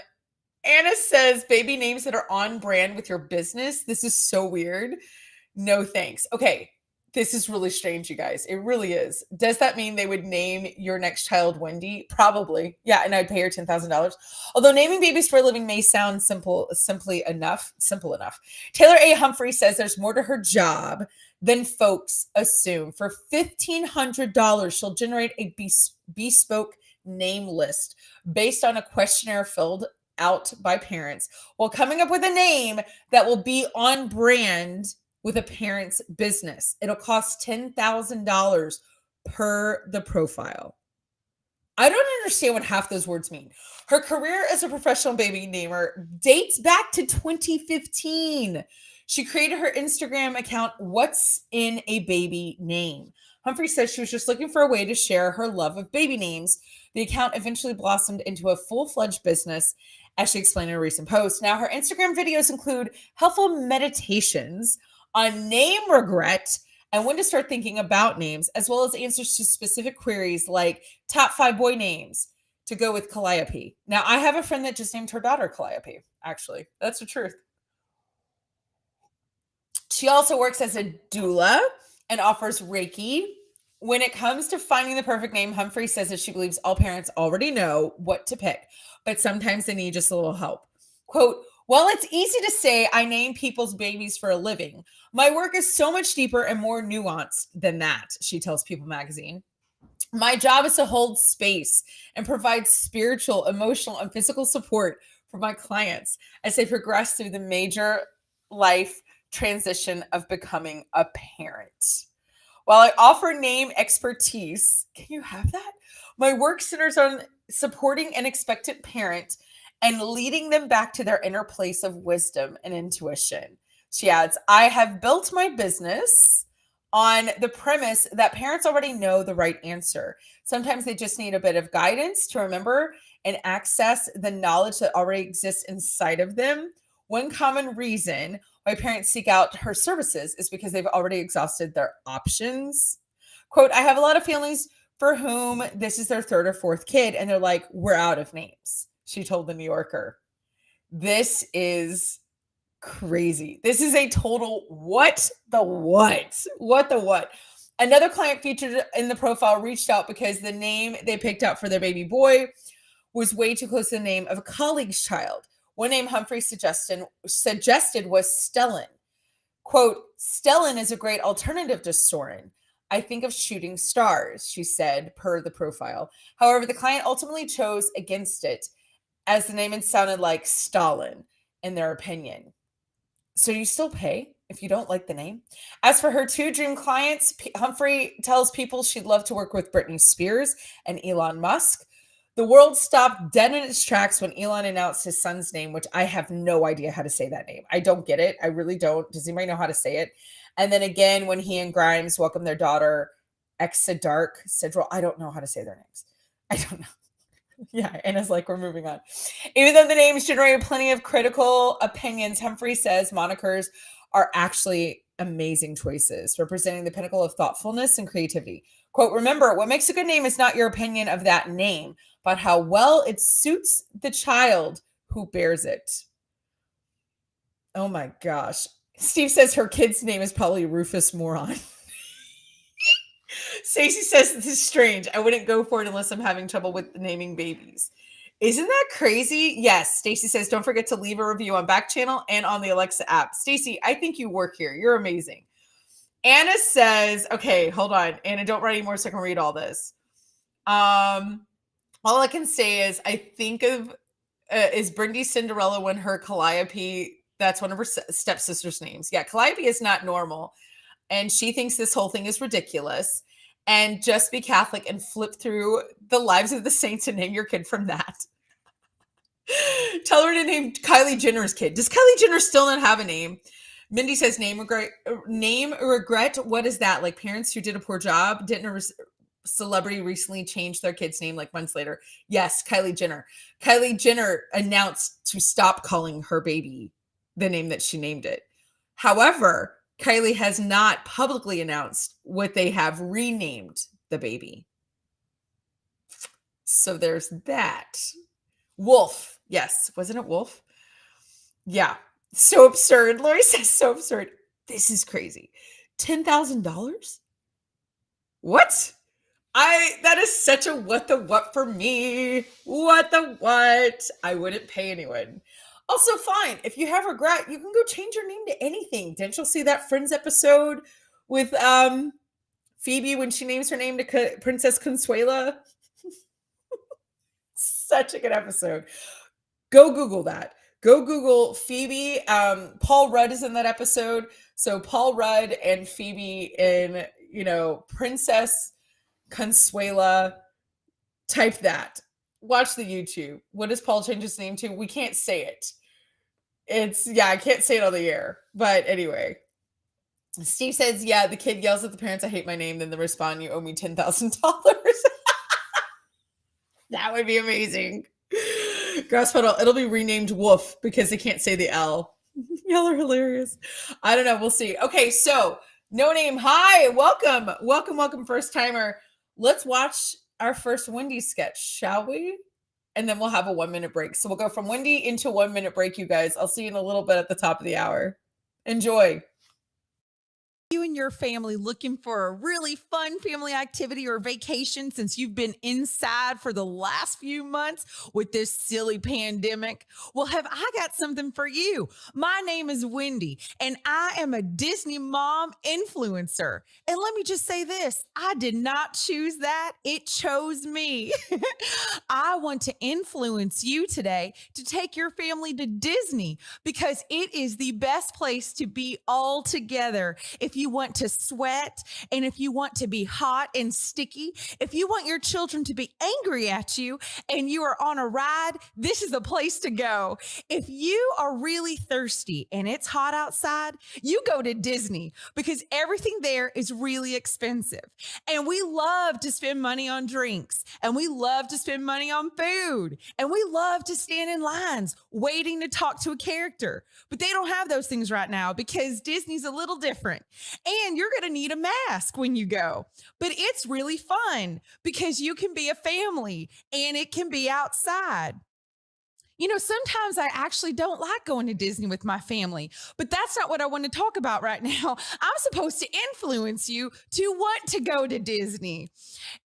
says baby names that are on brand with your business. This is so weird. No thanks. Okay. This is really strange, you guys. It really is. Does that mean they would name your next child Wendy? Probably. Yeah, and I'd pay her $10,000. Although naming babies for a living may sound simple enough. Taylor A. Humphrey says there's more to her job than folks assume. For $1,500, she'll generate a bespoke name list based on a questionnaire filled out by parents while coming up with a name that will be on brand with a parent's business. It'll cost $10,000 per the profile. I don't understand what half those words mean. Her career as a professional baby namer dates back to 2015. She created her Instagram account, What's in a Baby Name? Humphrey says she was just looking for a way to share her love of baby names. The account eventually blossomed into a full-fledged business, as she explained in a recent post. Now, her Instagram videos include helpful meditations on name regret and when to start thinking about names, as well as answers to specific queries like top 5 boy names to go with Calliope. Now, I have a friend that just named her daughter Calliope, actually. That's the truth. She also works as a doula and offers Reiki. When it comes to finding the perfect name, Humphrey says that she believes all parents already know what to pick, but sometimes they need just a little help. Quote, "Well, it's easy to say I name people's babies for a living. My work is so much deeper and more nuanced than that," she tells People magazine. "My job is to hold space and provide spiritual, emotional, and physical support for my clients as they progress through the major life transition of becoming a parent. While I offer name expertise," can you have that? "My work centers on supporting an expectant parent and leading them back to their inner place of wisdom and intuition." She adds, "I have built my business on the premise that parents already know the right answer. Sometimes they just need a bit of guidance to remember and access the knowledge that already exists inside of them. One common reason why parents seek out her services is because they've already exhausted their options." Quote, "I have a lot of families for whom this is their third or fourth kid, and they're like, we're out of names," she told the New Yorker. This is crazy. This is a total what the what? What the what? Another client featured in the profile reached out because the name they picked out for their baby boy was way too close to the name of a colleague's child. One name Humphrey suggested was Stellan. Quote, "Stellan is a great alternative to Soren. I think of shooting stars," she said, per the profile. However, the client ultimately chose against it as the name sounded like Stalin, in their opinion. So you still pay if you don't like the name. As for her 2 dream clients, Humphrey tells people she'd love to work with Britney Spears and Elon Musk. The world stopped dead in its tracks when Elon announced his son's name, which I have no idea how to say that name. I don't get it. I really don't. Does anybody know how to say it? And then again, when he and Grimes welcomed their daughter, Exadark Sidral. I don't know how to say their names. I don't know. Yeah, and it's like, we're moving on. Even though the names generated plenty of critical opinions, Humphrey says monikers are actually amazing choices, representing the pinnacle of thoughtfulness and creativity. Quote, "Remember, what makes a good name is not your opinion of that name, but how well it suits the child who bears it." Oh my gosh. Steve says her kid's name is probably Rufus Moron. Stacey says this is strange. I wouldn't go for it unless I'm having trouble with naming babies. Isn't that crazy? Yes. Stacey says, don't forget to leave a review on Backchannel and on the Alexa app. Stacey, I think you work here. You're amazing. Anna says, okay, hold on. Anna, don't write anymore so I can read all this. All I can say is I think of is Brindy Cinderella when her Calliope, that's one of her stepsister's names. Yeah, Calliope is not normal. And she thinks this whole thing is ridiculous. And just be Catholic and flip through the lives of the saints and name your kid from that. Tell her to name Kylie Jenner's kid. Does Kylie Jenner still not have a name? Mindy says name regret. What is that? Like parents who did a poor job? Didn't a celebrity recently change their kid's name like months later? Yes, Kylie Jenner. Kylie Jenner announced to stop calling her baby the name that she named it. However, Kylie has not publicly announced what they have renamed the baby. So there's that. Wolf. Yes. Wasn't it Wolf? Yeah. So absurd. Lori says so absurd. This is crazy. $10,000? What? That is such a what the what for me. What the what? I wouldn't pay anyone. Also, fine. If you have regret, you can go change your name to anything. Didn't you see that Friends episode with Phoebe when she names her name to Princess Consuela? Such a good episode. Go Google that. Go Google Phoebe. Paul Rudd is in that episode. So Paul Rudd and Phoebe in, Princess Consuela. Type that. Watch the YouTube. What does Paul change his name to? We can't say it. I can't say it on the air. But anyway. Steve says, yeah, the kid yells at the parents, I hate my name. Then they respond, you owe me $10,000. That would be amazing. Grass Puddle, it'll be renamed Woof because they can't say the L. Y'all are hilarious. I don't know. We'll see. Okay, so No Name. Hi, welcome, first timer. Let's watch our first Wendy sketch, shall we? And then we'll have a 1 minute break. So we'll go from Wendy into 1 minute break, you guys. I'll see you in a little bit at the top of the hour. Enjoy. You and your family looking for a really fun family activity or vacation since you've been inside for the last few months with this silly pandemic? Well, have I got something for you? My name is Wendy, and I am a Disney mom influencer. And let me just say this, I did not choose that. It chose me. I want to influence you today to take your family to Disney because it is the best place to be all together. If you want to sweat and if you want to be hot and sticky, if you want your children to be angry at you and you are on a ride, this is the place to go. If you are really thirsty and it's hot outside, you go to Disney because everything there is really expensive. And we love to spend money on drinks and we love to spend money on food and we love to stand in lines waiting to talk to a character. But they don't have those things right now because Disney's a little different. And you're going to need a mask when you go. But it's really fun because you can be a family and it can be outside. Sometimes I actually don't like going to Disney with my family, but that's not what I want to talk about right now. I'm supposed to influence you to want to go to Disney.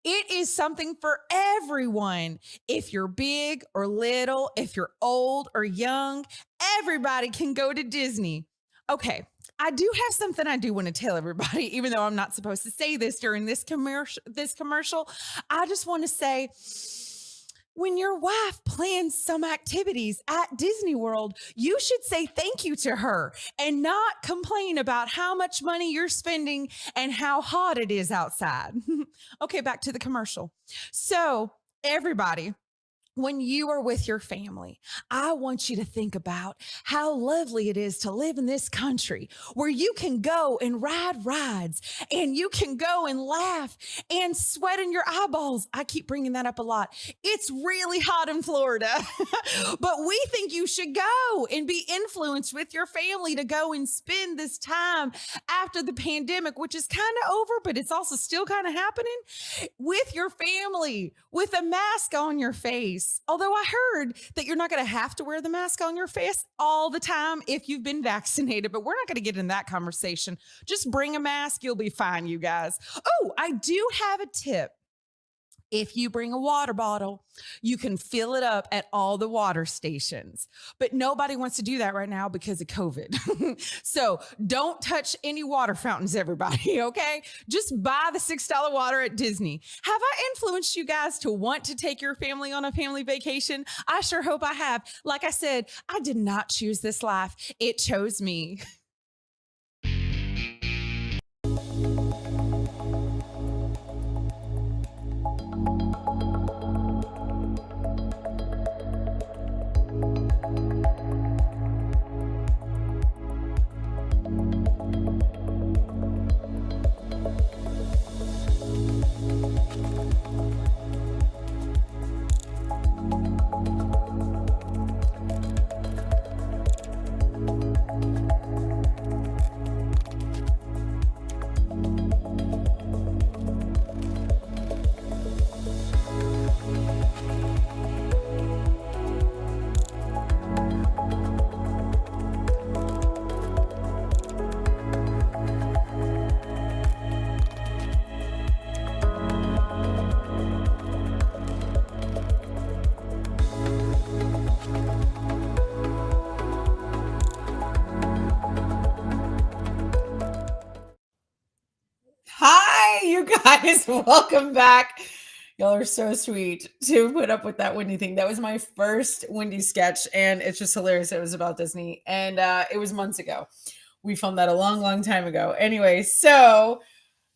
It is something for everyone. If you're big or little, if you're old or young, everybody can go to Disney. Okay. I do have something I do want to tell everybody, even though I'm not supposed to say this during this commercial. I just want to say, when your wife plans some activities at Disney World, you should say thank you to her and not complain about how much money you're spending and how hot it is outside. Okay, back to the commercial. So, everybody, when you are with your family, I want you to think about how lovely it is to live in this country where you can go and ride rides and you can go and laugh and sweat in your eyeballs. I keep bringing that up a lot. It's really hot in Florida, but we think you should go and be influenced with your family to go and spend this time after the pandemic, which is kind of over, but it's also still kind of happening with your family with a mask on your face. Although I heard that you're not going to have to wear the mask on your face all the time if you've been vaccinated, but we're not going to get in that conversation. Just bring a mask. You'll be fine, you guys. Oh, I do have a tip. If you bring a water bottle, you can fill it up at all the water stations. But nobody wants to do that right now because of COVID. So don't touch any water fountains, everybody, okay? Just buy the $6 water at Disney. Have I influenced you guys to want to take your family on a family vacation? I sure hope I have. Like I said, I did not choose this life. It chose me. You guys, welcome back. Y'all are so sweet to put up with that Wendy thing. That was my first Wendy sketch, and it's just hilarious. It was about Disney, and it was months ago. We filmed that a long, long time ago. Anyway, so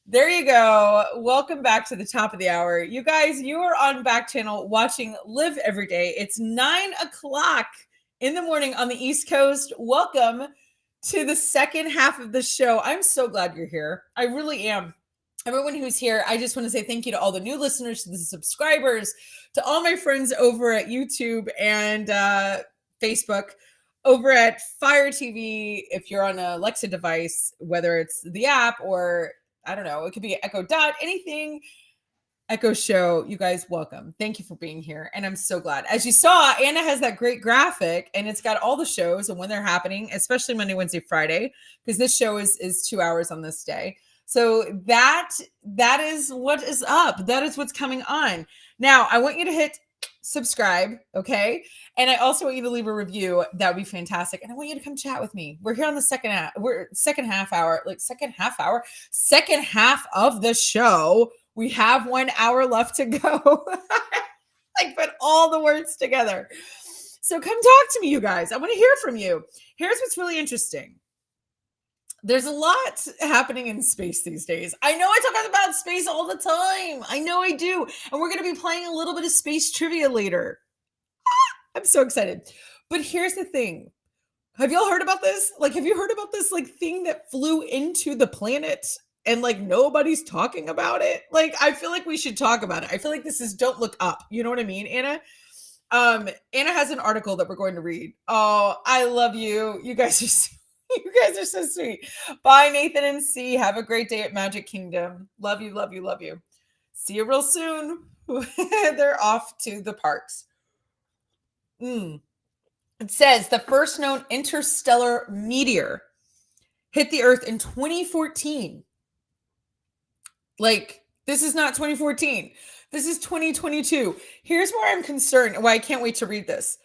there you go. Welcome back to the top of the hour. You guys, you are on Backchannel watching Liv Every Day. It's 9:00 in the morning on the East Coast. Welcome to the second half of the show. I'm so glad you're here. I really am. Everyone who's here, I just want to say thank you to all the new listeners, to the subscribers, to all my friends over at YouTube and Facebook, over at Fire TV. If you're on an Alexa device, whether it's the app or I don't know, it could be Echo Dot, anything Echo Show, you guys, welcome. Thank you for being here. And I'm so glad. As you saw, Anna has that great graphic and it's got all the shows and when they're happening, especially Monday, Wednesday, Friday, because this show is 2 hours on this day. So that is what is up. That is what's coming on. Now, I want you to hit subscribe, okay? And I also want you to leave a review. That would be fantastic. And I want you to come chat with me. We're here on the second half of the show. We have 1 hour left to go. Like put all the words together. So come talk to me, you guys. I want to hear from you. Here's what's really interesting. There's a lot happening in space these days. I know I talk about space all the time. I know I do. And we're going to be playing a little bit of space trivia later. I'm so excited. But here's the thing. Have y'all heard about this? Like, have you heard about this like thing that flew into the planet and like nobody's talking about it? Like, I feel like we should talk about it. I feel like this is Don't Look Up. You know what I mean, Anna? Anna has an article that we're going to read. Oh, I love you. You guys are so sweet. Bye, Nathan and C. Have a great day at Magic Kingdom. Love you, love you, love you. See you real soon. They're off to the parks. It says the first known interstellar meteor hit the Earth in 2014. Like, this is not 2014. This is 2022. Here's where I'm concerned and why I can't wait to read this.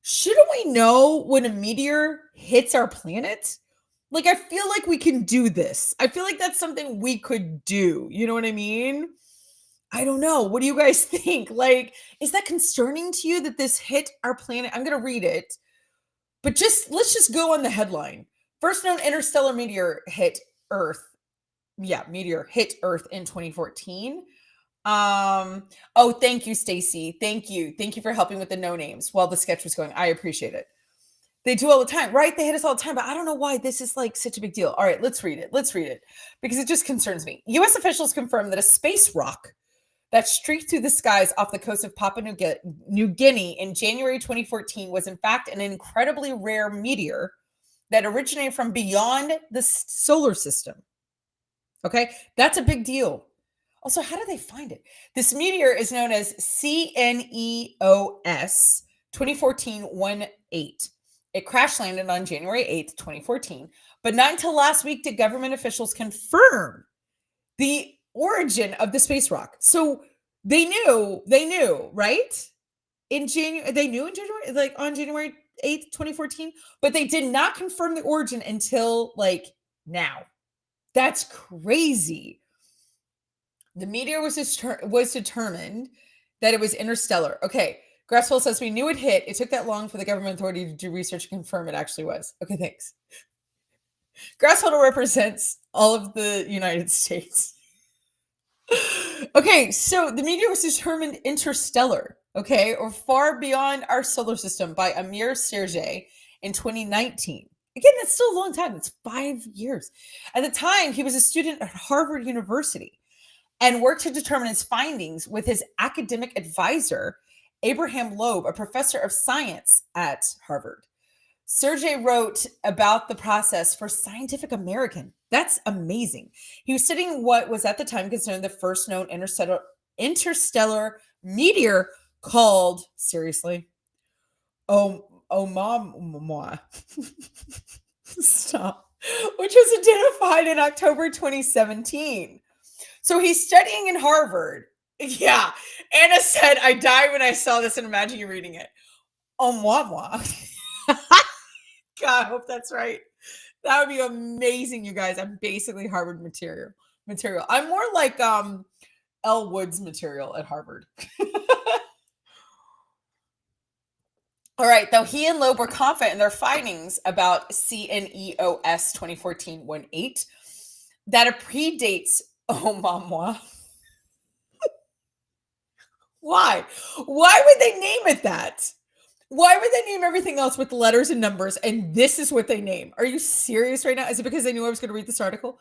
Shouldn't we know when a meteor hits our planet? Like, I feel like we can do this. I feel like that's something we could do. You know what I mean? I don't know. What do you guys think? Like, is that concerning to you that this hit our planet? I'm going to read it, but let's just go on the headline. First known interstellar meteor hit Earth. Yeah, meteor hit Earth in 2014. Oh, thank you, Stacy. Thank you for helping with the no names while the sketch was going. I appreciate it. They do all the time, right? They hit us all the time, but I don't know why this is like such a big deal. All right, let's read it because it just concerns me. U.S. officials confirmed that a space rock that streaked through the skies off the coast of Papua New Guinea in January 2014 was in fact an incredibly rare meteor that originated from beyond the solar system. Okay, that's a big deal. Also, how do they find it? This meteor is known as CNEOS 2014-18. It crash landed on January 8th, 2014, but not until last week did government officials confirm the origin of the space rock. So they knew, right? They knew in January, like on January 8th, 2014, but they did not confirm the origin until like now. That's crazy. The meteor was determined that it was interstellar. Okay. Grasswell says, we knew it hit. It took that long for the government authority to do research and confirm it actually was. Okay, thanks. Grasswell represents all of the United States. Okay, so the meteor was determined interstellar, okay, or far beyond our solar system by Amir Sergey in 2019. Again, that's still a long time. That's 5 years. At the time, he was a student at Harvard University and worked to determine his findings with his academic advisor, Abraham Loeb, a professor of science at Harvard. Sergey wrote about the process for Scientific American. That's amazing. He was studying what was at the time considered the first known interstellar meteor called, seriously, Oumuamua. Stop. Which was identified in October 2017. So he's studying in Harvard. Yeah. Anna said, I died when I saw this and imagine you reading it. Oumuamua. God, I hope that's right. That would be amazing, you guys. I'm basically Harvard material. material. I'm more like Elle Woods material at Harvard. All right, though he and Loeb were confident in their findings about CNEOS 2014-18 that it predates Oumuamua. Why? Why would they name it that? Why would they name everything else with letters and numbers and this is what they name? Are you serious right now? Is it because they knew I was going to read this article?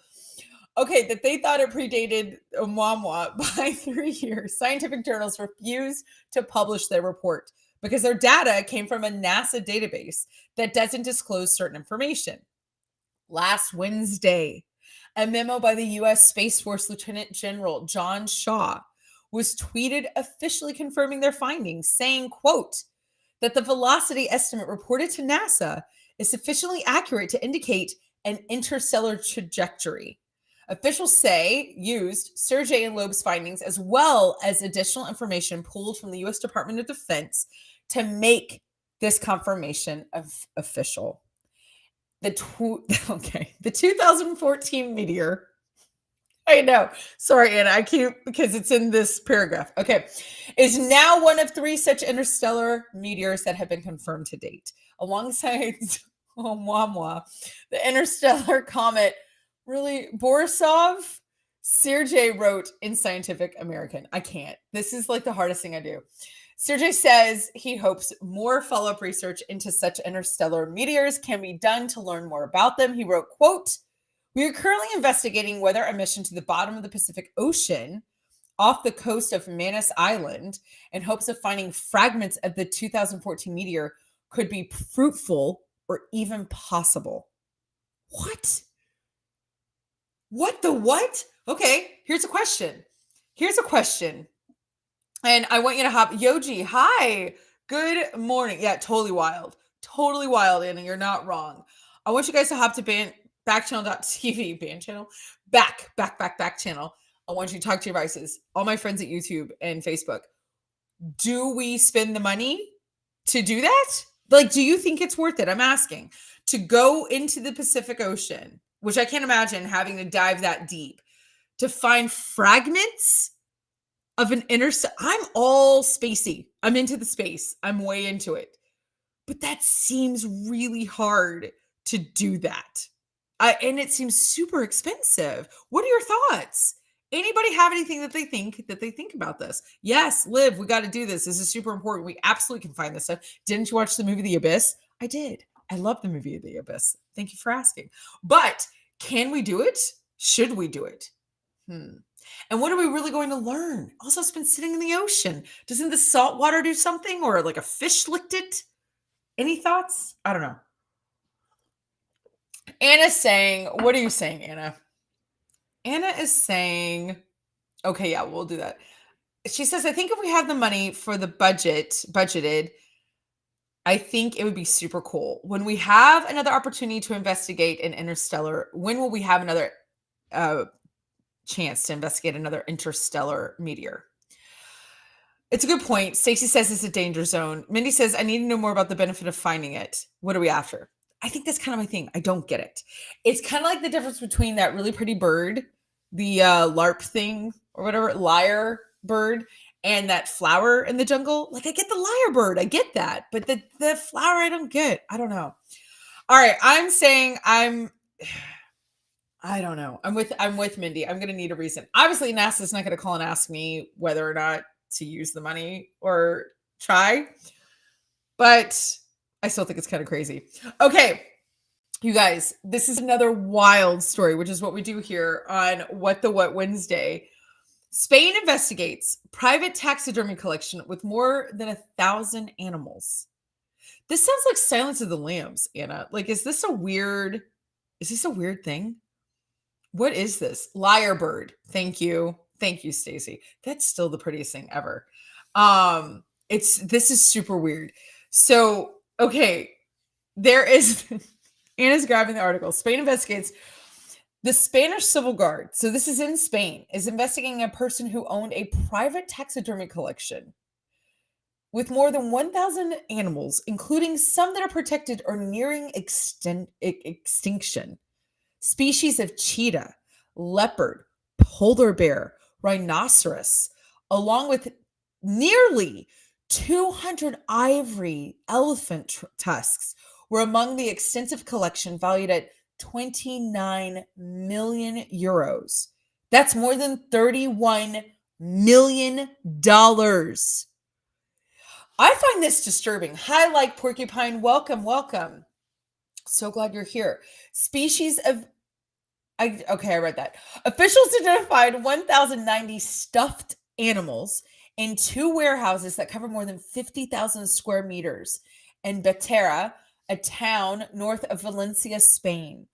Okay, that they thought it predated Oumuamua by 3 years. Scientific journals refused to publish their report because their data came from a NASA database that doesn't disclose certain information. Last Wednesday, a memo by the U.S. Space Force Lieutenant General John Shaw was tweeted officially confirming their findings, saying, quote, that the velocity estimate reported to NASA is sufficiently accurate to indicate an interstellar trajectory. Officials say used Sergey and Loeb's findings as well as additional information pulled from the U.S. Department of Defense to make this confirmation official. The 2014 Meteor. I know. Sorry, Anna. I keep because it's in this paragraph. Okay. Is now one of 3 such interstellar meteors that have been confirmed to date. Alongside Oumuamua, the interstellar comet really Borisov, Sergey wrote in Scientific American. I can't. This is like the hardest thing I do. Sergey says he hopes more follow-up research into such interstellar meteors can be done to learn more about them. He wrote, quote, we are currently investigating whether a mission to the bottom of the Pacific Ocean off the coast of Manus Island in hopes of finding fragments of the 2014 meteor could be fruitful or even possible. What? What the what? Okay, here's a question. And I want you to hop. Yoji, hi. Good morning. Yeah, totally wild. Totally wild, Anna. You're not wrong. I want you guys to hop to backchannel.tv. Backchannel. I want you to talk to your devices. All my friends at YouTube and Facebook. Do we spend the money to do that? Like, do you think it's worth it? I'm asking. To go into the Pacific Ocean, which I can't imagine having to dive that deep, to find fragments of an I'm all spacey. I'm into the space. I'm way into it. But that seems really hard to do that. And it seems super expensive. What are your thoughts? Anybody have anything that they think about this? Yes, Liv, we got to do this. This is super important. We absolutely can find this stuff. Didn't you watch the movie The Abyss? I did. I love the movie The Abyss. Thank you for asking. But can we do it? Should we do it? And what are we really going to learn? Also, it's been sitting in the ocean. Doesn't the salt water do something or like a fish licked it? Any thoughts? I don't know. Anna's saying, what are you saying, Anna? Anna is saying, okay, yeah, we'll do that. She says, I think if we have the money for the budgeted, I think it would be super cool. When we have another opportunity to investigate an interstellar, when will we have another chance to investigate another interstellar meteor? It's a good point. Stacey says it's a danger zone. Mindy says, I need to know more about the benefit of finding it. What are we after? I think that's kind of my thing. I don't get it. It's kind of like the difference between that really pretty bird, the LARP thing or whatever, lyre bird, and that flower in the jungle. Like, I get the lyre bird. I get that. But the flower, I don't get. I don't know. All right. I'm saying I don't know. I'm with Mindy. I'm going to need a reason. Obviously, NASA's not going to call and ask me whether or not to use the money or try. But I still think it's kind of crazy. Okay, you guys, this is another wild story, which is what we do here on What the What Wednesday. Spain investigates private taxidermy collection with more than 1,000 animals. This sounds like Silence of the Lambs, Anna. Like, is this a weird thing? What is this? Lyrebird. Thank you. Thank you, Stacey. That's still the prettiest thing ever. This is super weird. So, okay, there is Anna's grabbing the article. Spain investigates the Spanish Civil Guard. So this is in Spain, is investigating a person who owned a private taxidermy collection with more than 1,000 animals, including some that are protected or nearing extinction. Species of cheetah, leopard, polar bear, rhinoceros, along with nearly 200 ivory elephant tusks were among the extensive collection valued at 29 million euros. That's more than $31 million. I find this disturbing. Hi, like porcupine. Welcome, welcome. So glad you're here. Species of I read that. Officials identified 1,090 stuffed animals in 2 warehouses that cover more than 50,000 square meters in Betera, a town north of Valencia, Spain.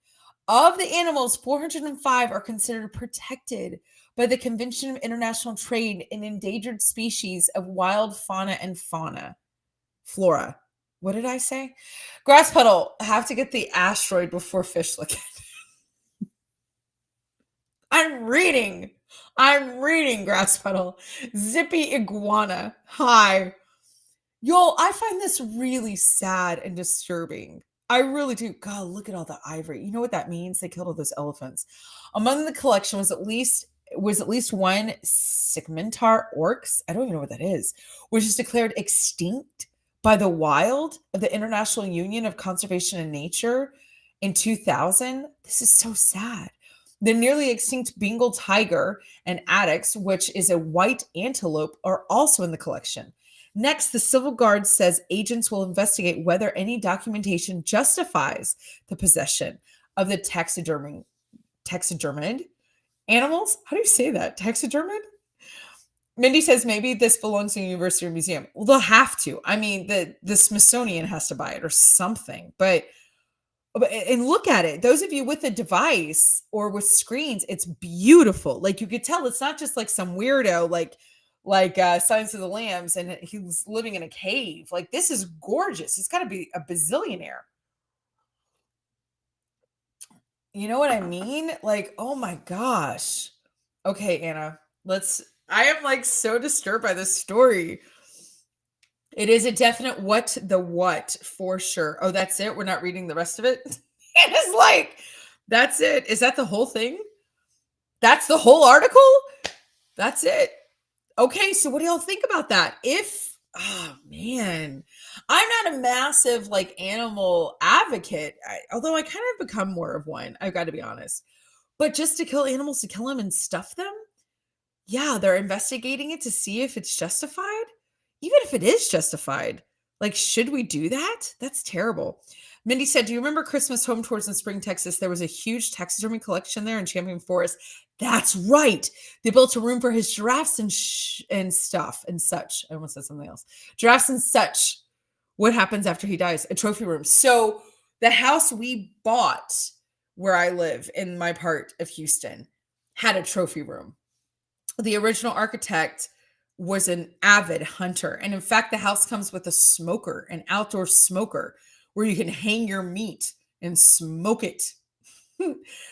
Of the animals, 405 are considered protected by the Convention of International Trade in Endangered Species of Wild Fauna and Flora. What did I say? Grass puddle, have to get the asteroid before fish look at it. I'm reading, grass puddle. Zippy iguana. Hi. Y'all, I find this really sad and disturbing. I really do. God, look at all the ivory. You know what that means? They killed all those elephants. Among the collection was at least one segmentar oryx. I don't even know what that is, which is declared extinct by the wild of the International Union of Conservation and Nature in 2000. This is so sad. The nearly extinct Bengal tiger and addax, which is a white antelope, are also in the collection. Next, the Civil Guard says agents will investigate whether any documentation justifies the possession of the taxidermied animals. How do you say that? Taxidermied? Mindy says maybe this belongs to a university or museum. Well, they'll have to. I mean, the Smithsonian has to buy it or something. But and look at it. Those of you with a device or with screens, it's beautiful. Like you could tell it's not just like some weirdo like Silence of the Lambs and he's living in a cave. Like this is gorgeous. He's got to be a bazillionaire. You know what I mean? Like, oh my gosh. Okay, Anna, I am like so disturbed by this story. It is a definite what for sure. Oh, that's it. We're not reading the rest of it. And it's like, that's it. Is that the whole thing? That's the whole article? That's it. Okay, so what do y'all think about that? Oh man, I'm not a massive like animal advocate, although I kind of become more of one. I've got to be honest. But just to kill animals, to kill them and stuff them? Yeah, they're investigating it to see if it's justified. Even if it is justified, like, should we do that? That's terrible. Mindy said, do you remember Christmas home tours in Spring, Texas? There was a huge taxidermy collection there in Champion Forest. That's right. They built a room for his giraffes and stuff and such. I almost said something else. Giraffes and such. What happens after he dies? A trophy room. So the house we bought where I live in my part of Houston had a trophy room. The original architect was an avid hunter. And in fact, the house comes with a smoker, an outdoor smoker, where you can hang your meat and smoke it.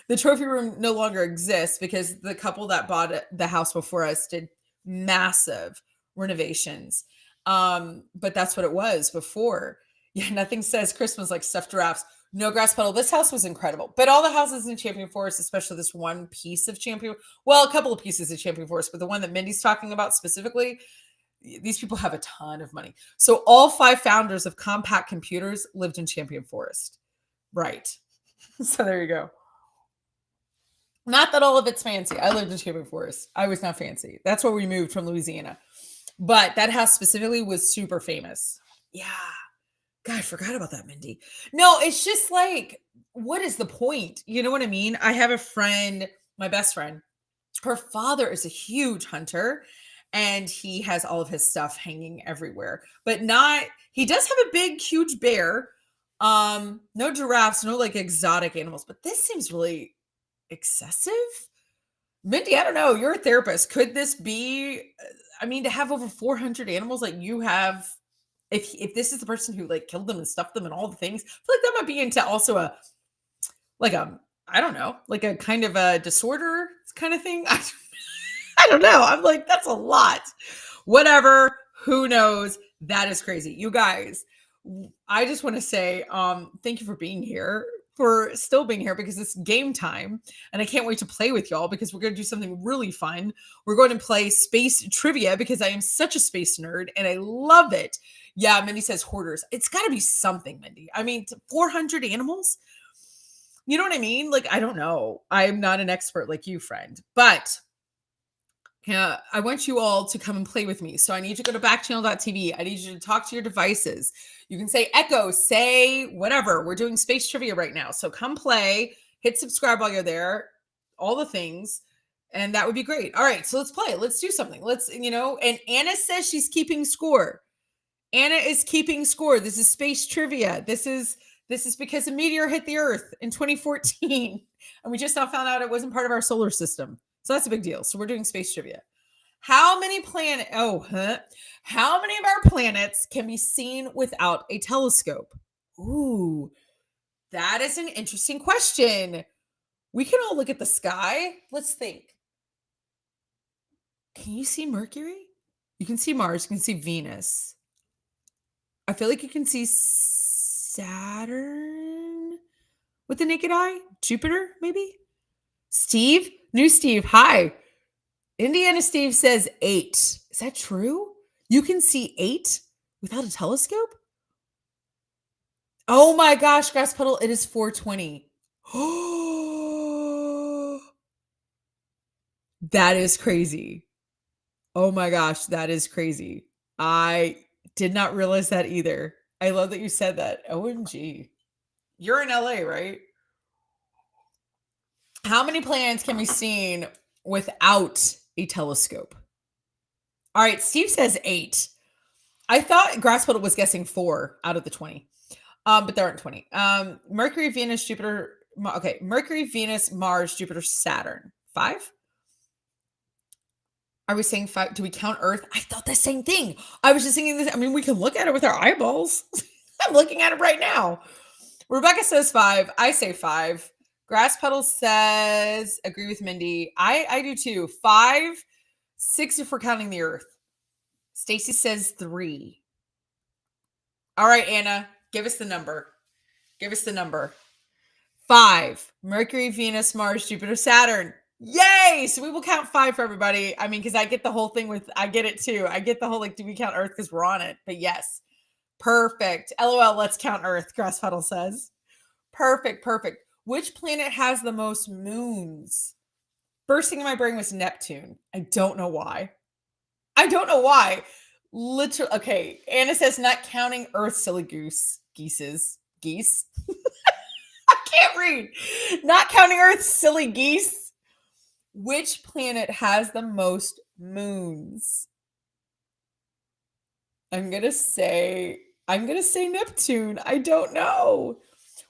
The trophy room no longer exists because the couple that bought the house before us did massive renovations. But that's what it was before. Yeah, nothing says Christmas like stuffed giraffes. No, grass puddle. This house was incredible. But all the houses in Champion Forest, especially this one piece of Champion, well, a couple of pieces of Champion Forest, but the one that Mindy's talking about specifically, these people have a ton of money. So all 5 founders of Compaq Computers lived in Champion Forest. Right. So there you go. Not that all of it's fancy. I lived in Champion Forest. I was not fancy. That's where we moved from Louisiana. But that house specifically was super famous. Yeah. God, I forgot about that, Mindy. No, it's just like, what is the point? You know what I mean? I have a friend, my best friend. Her father is a huge hunter and he has all of his stuff hanging everywhere, but he does have a big, huge bear. No giraffes, no like exotic animals, but this seems really excessive. Mindy, I don't know. You're a therapist. Could this be, to have over 400 animals like you have, if this is the person who like killed them and stuffed them and all the things, I feel like that might be into also I don't know, like a kind of a disorder kind of thing. I don't know. I'm like, that's a lot. Whatever. Who knows? That is crazy. You guys, I just want to say, thank you for being here. for still being here because it's game time. And I can't wait to play with y'all because we're going to do something really fun. We're going to play space trivia because I am such a space nerd and I love it. Yeah, Mindy says hoarders. It's got to be something, Mindy. I mean, 400 animals? You know what I mean? Like, I don't know. I'm not an expert like you, friend. But yeah, I want you all to come and play with me. So I need you to go to backchannel.tv. I need you to talk to your devices. You can say echo, say whatever. We're doing space trivia right now. So come play, hit subscribe while you're there, all the things. And that would be great. All right, so let's play. Let's do something. Let's, and Anna says she's keeping score. Anna is keeping score. This is space trivia. This is because a meteor hit the Earth in 2014. And we just now found out it wasn't part of our solar system. So that's a big deal. So we're doing space trivia. How many How many of our planets can be seen without a telescope? Ooh, that is an interesting question. We can all look at the sky. Let's think. Can you see Mercury? You can see Mars. You can see Venus. I feel like you can see Saturn with the naked eye. Jupiter, maybe? Steve? New Steve, hi. Indiana Steve says 8. Is that true? You can see 8 without a telescope? Oh my gosh, Grass Puddle, it is 420. Oh, that is crazy. Oh my gosh, that is crazy. I did not realize that either. I love that you said that. OMG. You're in LA, right? How many planets can be seen without a telescope? All right, Steve says 8. I thought Grass Puddle was guessing 4 out of the 20. But there aren't 20. Mercury, Venus, Jupiter. Okay, Mercury, Venus, Mars, Jupiter, Saturn. 5? Are we saying 5? Do we count Earth? I thought the same thing. I was just thinking this. I mean, we can look at it with our eyeballs. I'm looking at it right now. Rebecca says 5. I say 5. Grass Puddle says, agree with Mindy. I do too. 5, 6 if we're counting the Earth. Stacy says 3. All right, Anna, give us the number. Give us the number. 5. Mercury, Venus, Mars, Jupiter, Saturn. Yay! So we will count 5 for everybody. I mean, because I get the whole thing I get it too. I get the whole, do we count Earth because we're on it? But yes. Perfect. LOL, let's count Earth, Grass Puddle says. Perfect. Which planet has the most moons? First thing in my brain was Neptune. I don't know why. Literally, okay. Anna says not counting Earth, silly geese. I can't read. Not counting Earth, silly geese. Which planet has the most moons? I'm gonna say Neptune. I don't know.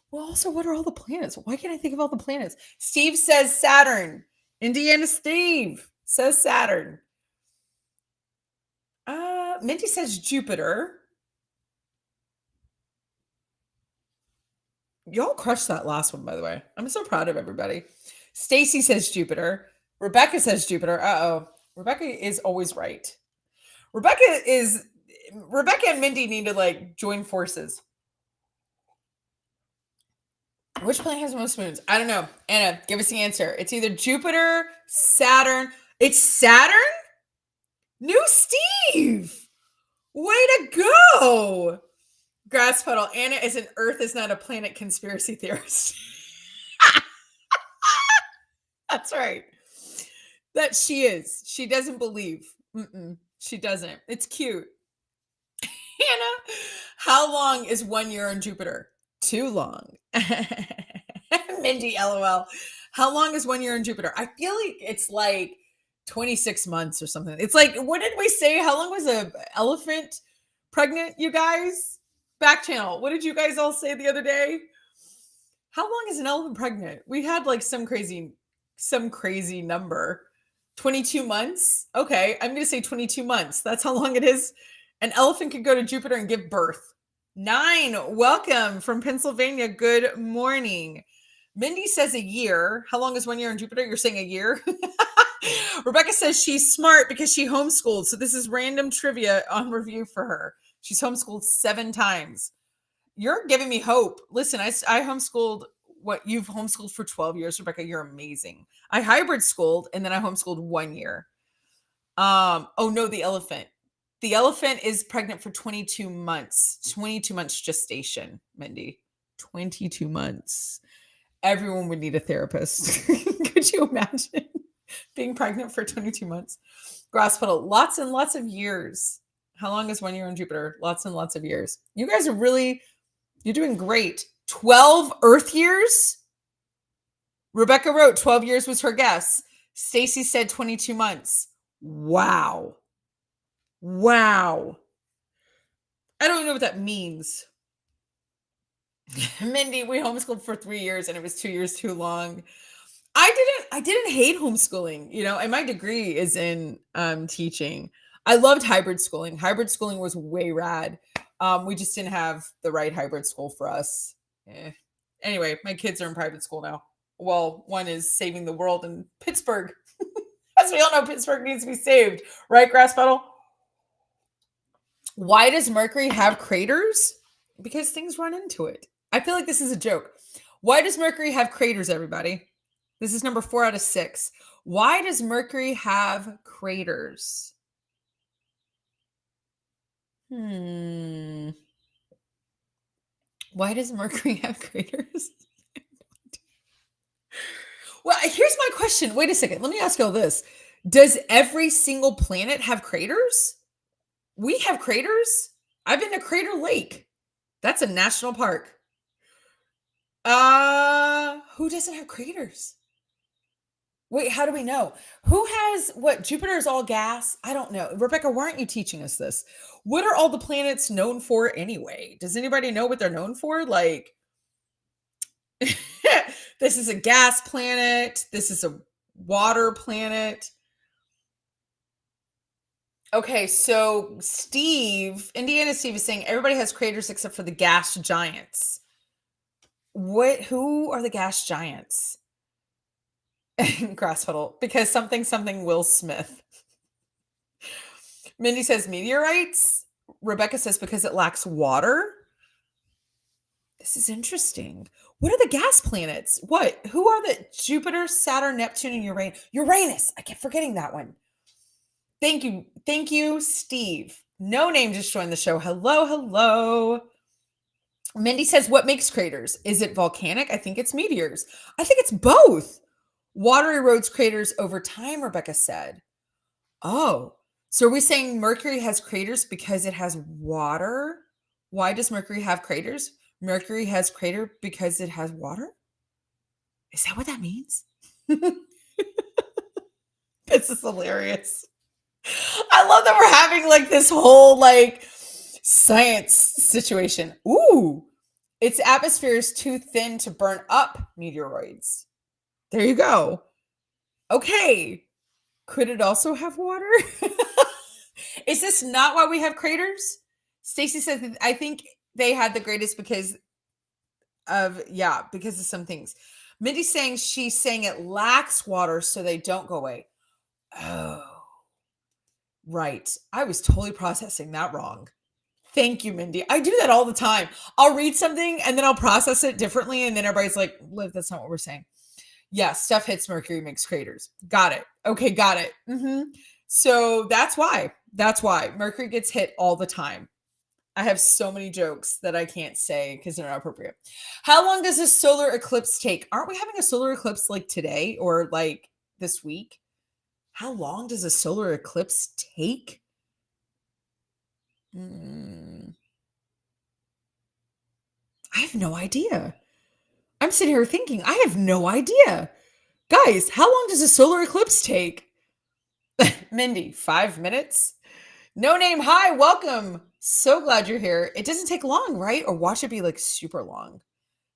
Well, also, what are all the planets? Why can't I think of all the planets? Steve says Saturn. Indiana Steve says Saturn. Mindy says Jupiter. Y'all crushed that last one, by the way. I'm so proud of everybody. Stacy says Jupiter. Rebecca says Jupiter. Rebecca is always right. Rebecca and Mindy need to join forces. Which planet has the most moons? I don't know. Anna, give us the answer. It's either Jupiter, Saturn. It's Saturn? New Steve! Way to go! Grass Puddle. Anna is an Earth is not a planet conspiracy theorist. That's right. That she is. She doesn't believe. She doesn't. It's cute. Anna, how long is 1 year on Jupiter? Too long. Mindy, LOL. How long is 1 year on Jupiter? I feel like it's 26 months or something. It's what did we say? How long was an elephant pregnant, you guys? Backchannel. What did you guys all say the other day? How long is an elephant pregnant? We had some crazy number. 22 months? Okay, I'm going to say 22 months. That's how long it is. An elephant could go to Jupiter and give birth. 9, welcome from Pennsylvania. Good morning. Mindy says a year. How long is 1 year on Jupiter? You're saying a year? Rebecca says she's smart because she homeschooled. So this is random trivia on review for her. She's homeschooled 7 times. You're giving me hope. Listen, I homeschooled what you've homeschooled for 12 years, Rebecca. You're amazing. I hybrid schooled and then I homeschooled 1 year. Oh no, the elephant. The elephant is pregnant for 22 months. 22 months gestation, Mindy. 22 months. Everyone would need a therapist. Could you imagine being pregnant for 22 months? Grass puddle, lots and lots of years. How long is 1 year on Jupiter? Lots and lots of years. You guys are really, you're doing great. 12 Earth years? Rebecca wrote 12 years was her guess. Stacy said 22 months. Wow. Wow. I don't even know what that means. Mindy, we homeschooled for 3 years and it was 2 years too long. I didn't hate homeschooling, you know, and my degree is in teaching. I loved hybrid schooling. Hybrid schooling was way rad. We just didn't have the right hybrid school for us. Anyway, my kids are in private school now. Well, one is saving the world in Pittsburgh. As we all know, Pittsburgh needs to be saved, right, Grass Puddle? Why does Mercury have craters? Because things run into it. I feel like this is a joke. Why does Mercury have craters, everybody? This is number 4 out of 6. Why does Mercury have craters? Why does Mercury have craters? Well, here's my question. Wait a second. Let me ask you all this. Does every single planet have craters? We have craters. I've been to Crater Lake. That's a national park. Who doesn't have craters? Wait, how do we know? Who has what? Jupiter is all gas? I don't know. Rebecca, why aren't you teaching us this? What are all the planets known for anyway? Does anybody know what they're known for? Like, this is a gas planet. This is a water planet. Okay, so Indiana Steve is saying everybody has craters except for the gas giants. Who are the gas giants? Grass puddle, because something Will Smith. Mindy says meteorites. Rebecca says because it lacks water. This is interesting. What are the gas planets? What? Who are the Jupiter, Saturn, Neptune, and Uranus? I keep forgetting that one. Thank you, Steve. No Name just joined the show. Hello. Mindy says, what makes craters? Is it volcanic? I think it's meteors. I think it's both. Water erodes craters over time, Rebecca said. Oh, so are we saying Mercury has craters because it has water? Why does Mercury have craters? Mercury has crater because it has water? Is that what that means? This is hilarious. I love that we're having like this whole like science situation. Ooh, its atmosphere is too thin to burn up meteoroids. There you go. Okay. Could it also have water? Is this not why we have craters? Stacy says, I think they had the greatest because of some things. Mindy's saying she's saying it lacks water so they don't go away. Oh, right. I was totally processing that wrong. Thank you, Mindy. I do that all the time. I'll read something and then I'll process it differently. And then everybody's like, Liv, that's not what we're saying. Yeah, stuff hits Mercury, makes craters. Got it. Okay, got it. So that's why. Mercury gets hit all the time. I have so many jokes that I can't say because they're not appropriate. How long does a solar eclipse take? Aren't we having a solar eclipse like today or like this week? How long does a solar eclipse take? I have no idea. I'm sitting here thinking, I have no idea. Guys, how long does a solar eclipse take? Mindy, 5 minutes? No Name, hi, welcome. So glad you're here. It doesn't take long, right? Or watch it be like super long.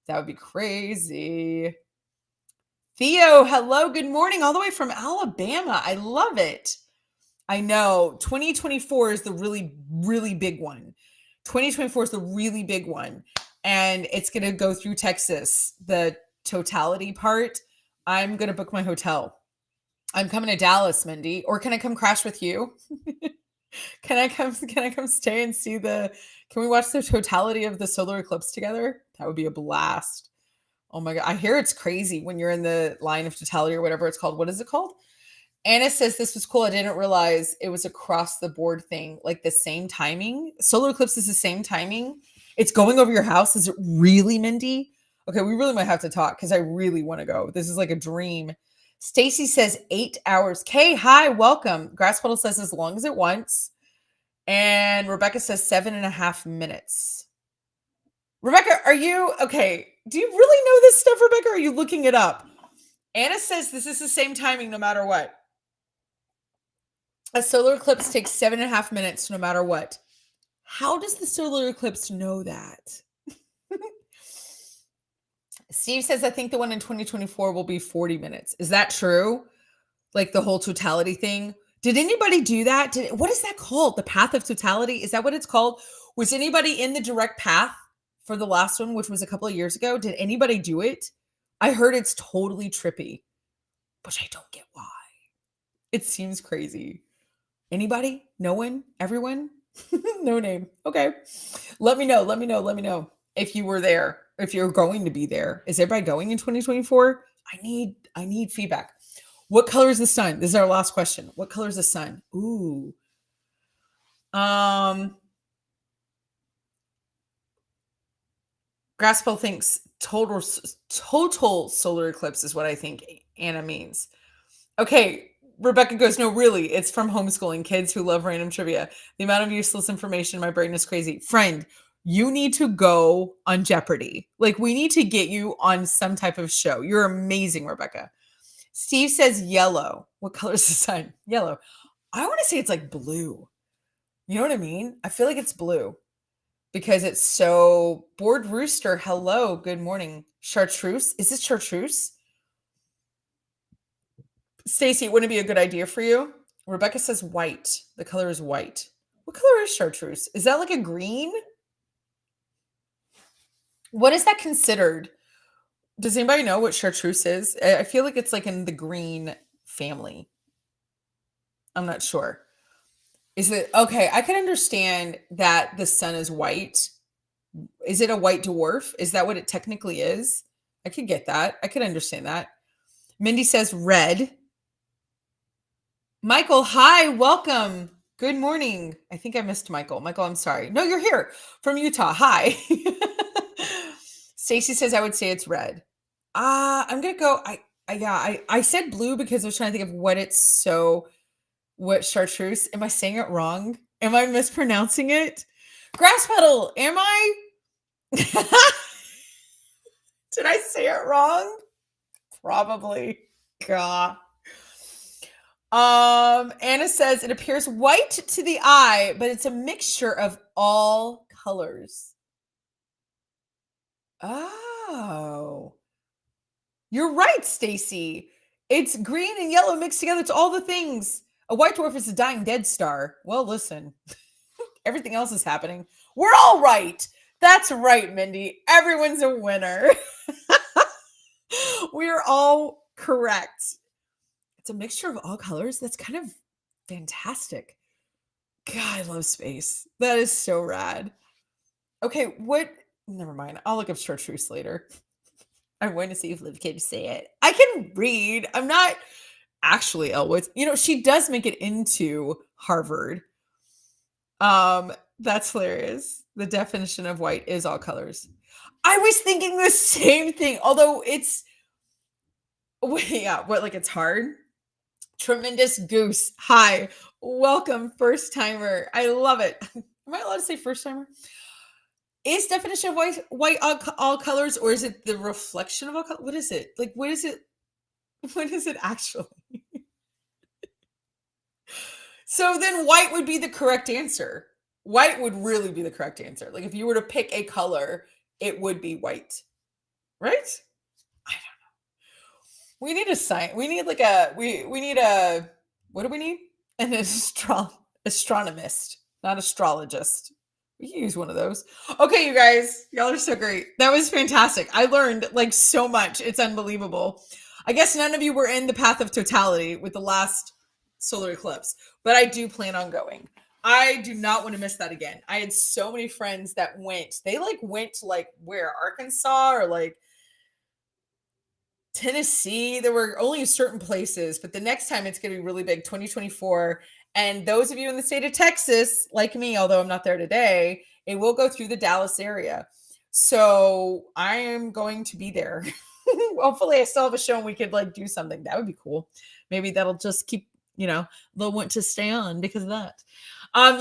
That would be crazy. Theo, hello, good morning, all the way from Alabama. I love it. I know 2024 is the really, really big one. 2024 is the really big one. And it's going to go through Texas. The totality part, I'm going to book my hotel. I'm coming to Dallas, Mindy. Or can I come crash with you? Can I come stay and see can we watch the totality of the solar eclipse together? That would be a blast. Oh my God. I hear it's crazy when you're in the line of totality or whatever it's called. What is it called? Anna says this was cool. I didn't realize it was across the board thing, like the same timing. Solar eclipse is the same timing. It's going over your house. Is it really, Mindy? Okay, we really might have to talk because I really want to go. This is like a dream. Stacy says 8 hours. Kay, hi, welcome. Grass Puddle says as long as it wants. And Rebecca says 7.5 minutes. Rebecca, are you okay? Do you really know this stuff, Rebecca? Or are you looking it up? Anna says this is the same timing no matter what. A solar eclipse takes 7.5 minutes no matter what. How does the solar eclipse know that? Steve says, I think the one in 2024 will be 40 minutes. Is that true? Like the whole totality thing? Did anybody do that? What is that called? The path of totality? Is that what it's called? Was anybody in the direct path for the last one, which was a couple of years ago? Did anybody do it? I heard it's totally trippy, but I don't get why. It seems crazy. Anybody? No one? Everyone? No name. Okay. Let me know. Let me know. Let me know if you were there, if you're going to be there. Is everybody going in 2024? I need feedback. What color is the sun? This is our last question. What color is the sun? Ooh. Graspel thinks total solar eclipse is what I think Anna means. Okay. Rebecca goes, no, really, it's from homeschooling kids who love random trivia. The amount of useless information in my brain is crazy. Friend, you need to go on Jeopardy. Like, we need to get you on some type of show. You're amazing, Rebecca. Steve says yellow. What color is the sun? Yellow. I want to say it's like blue. You know what I mean? I feel like it's blue because it's so bored rooster. Hello. Good morning. Chartreuse. Is it chartreuse? Stacy, it wouldn't be a good idea for you. Rebecca says white. The color is white. What color is chartreuse? Is that like a green? What is that considered? Does anybody know what chartreuse is? I feel like it's like in the green family. I'm not sure. Is it okay? I can understand that the sun is white. Is it a white dwarf? Is that what it technically is? I could get that. I could understand that. Mindy says red. Michael, hi, welcome. Good morning. I think I missed Michael. Michael, I'm sorry. No, you're here from Utah. Hi. Stacy says I would say it's red. I'm gonna go. I said blue because I was trying to think of what chartreuse. Am I saying it wrong? Am I mispronouncing it? Grass petal, am I? Did I say it wrong? Probably. God. Anna says it appears white to the eye, but it's a mixture of all colors. Oh. You're right, Stacy. It's green and yellow mixed together. It's all the things. A white dwarf is a dying dead star. Well, listen. Everything else is happening. We're all right. That's right, Mindy. Everyone's a winner. We're all correct. It's a mixture of all colors. That's kind of fantastic. God, I love space. That is so rad. Okay, never mind. I'll look up chartreuse later. I'm going to see if Liv can say it. I can read. I'm not actually Elwood. You know, she does make it into Harvard. That's hilarious. The definition of white is all colors. I was thinking the same thing, although it's like it's hard. Tremendous Goose. Hi. Welcome, first timer. I love it. Am I allowed to say first timer? Is definition of white all colors, or is it the reflection of all colors? What is it? Like, what is it? What is it actually? So then white would be the correct answer. White would really be the correct answer. Like if you were to pick a color, it would be white. Right? I don't know. We need a sign. We need like we need a what do we need? An astronomist, not astrologist. We can use one of those. Okay, you guys, y'all are so great. That was fantastic. I learned like so much. It's unbelievable. I guess none of you were in the path of totality with the last solar eclipse, but I do plan on going. I do not want to miss that again. I had so many friends that went. They like went to like where Arkansas or like Tennessee. There were only certain places, but the next time it's going to be really big, 2024. And those of you in the state of Texas, like me, although I'm not there today, it will go through the Dallas area. So I am going to be there. Hopefully I still have a show and we could like do something. That would be cool. Maybe that'll just keep, they'll want to stay on because of that.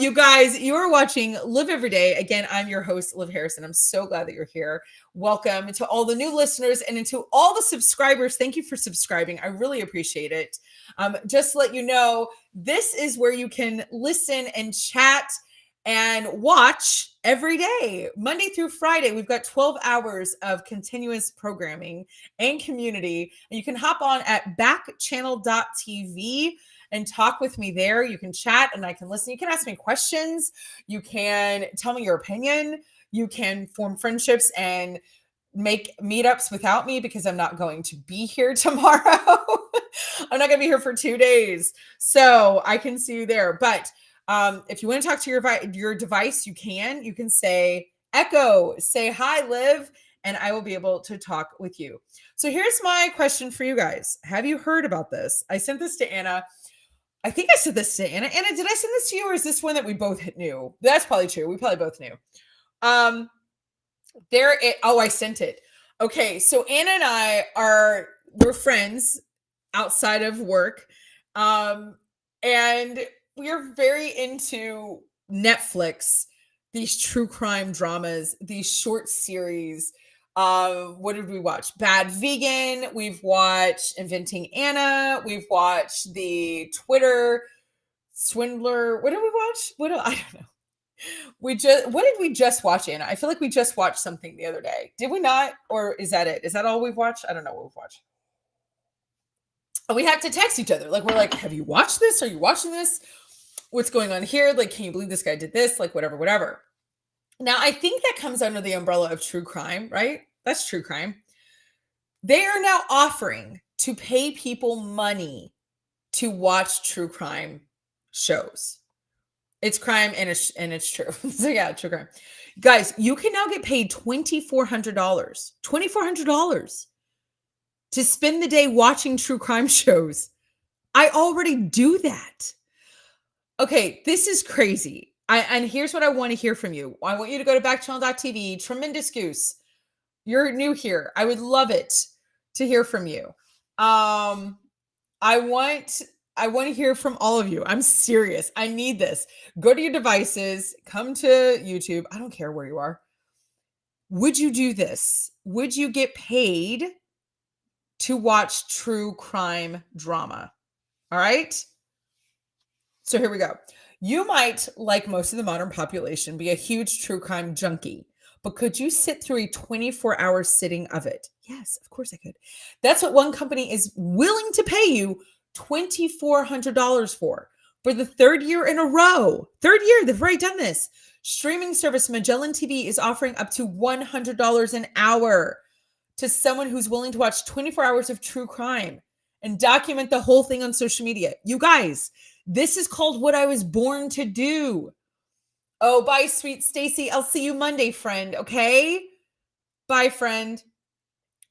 You guys, you are watching Live Every Day. Again, I'm your host, Liv Harrison. I'm so glad that you're here. Welcome to all the new listeners and to all the subscribers. Thank you for subscribing. I really appreciate it. Just to let you know, this is where you can listen and chat and watch every day, Monday through Friday. We've got 12 hours of continuous programming and community. And you can hop on at backchannel.tv and talk with me there. You can chat and I can listen. You can ask me questions. You can tell me your opinion. You can form friendships and make meetups without me because I'm not going to be here tomorrow. I'm not going to be here for 2 days. So I can see you there. But if you want to talk to your device, you can say Echo, say hi, Liv, and I will be able to talk with you. So here's my question for you guys. Have you heard about this? I sent this to Anna. I think I said this to Anna. Anna, did I send this to you or is this one that we both knew? That's probably true. We probably both knew. I sent it. Okay. So Anna and we're friends outside of work. And we're very into Netflix, these true crime dramas, these short series. What did we watch? Bad Vegan. We've watched Inventing Anna. We've watched the Twitter Swindler. What did we watch? I don't know. What did we just watch, Anna? I feel like we just watched something the other day. Did we not? Or is that it? Is that all we've watched? I don't know what we've watched. And we have to text each other. Like, we're like, have you watched this? Are you watching this? What's going on here? Like, can you believe this guy did this? Like, whatever. Now, I think that comes under the umbrella of true crime, right? That's true crime. They are now offering to pay people money to watch true crime shows. It's crime and it's true. So yeah, true crime. Guys, you can now get paid $2,400. $2,400 to spend the day watching true crime shows. I already do that. Okay, this is crazy. And here's what I want to hear from you. I want you to go to backchannel.tv. Tremendous Goose. You're new here. I would love it to hear from you. I want to hear from all of you. I'm serious. I need this. Go to your devices, come to YouTube. I don't care where you are. Would you do this? Would you get paid to watch true crime drama? All right. So here we go. You might, like most of the modern population, be a huge true crime junkie, but could you sit through a 24-hour sitting of it? Yes, of course I could. That's what one company is willing to pay you $2,400 for the third year in a row. Third year, they've already done this. Streaming service Magellan TV is offering up to $100 an hour to someone who's willing to watch 24 hours of true crime and document the whole thing on social media. You guys, this is called what I was born to do. Oh, bye, sweet Stacy. I'll see you Monday, friend. Okay? Bye, friend.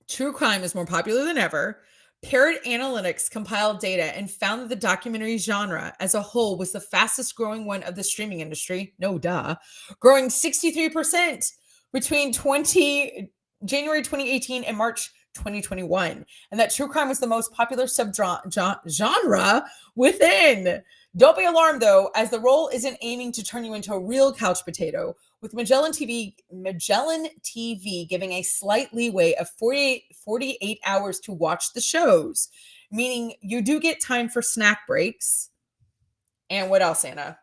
True crime is more popular than ever. Parrot Analytics compiled data and found that the documentary genre as a whole was the fastest growing one of the streaming industry. No duh. Growing 63% between January 2018 and March 2021. And that true crime was the most popular subgenre within. Don't be alarmed, though, as the role isn't aiming to turn you into a real couch potato, with Magellan TV giving a slight leeway of 48 hours to watch the shows, meaning you do get time for snack breaks. And what else, Anna?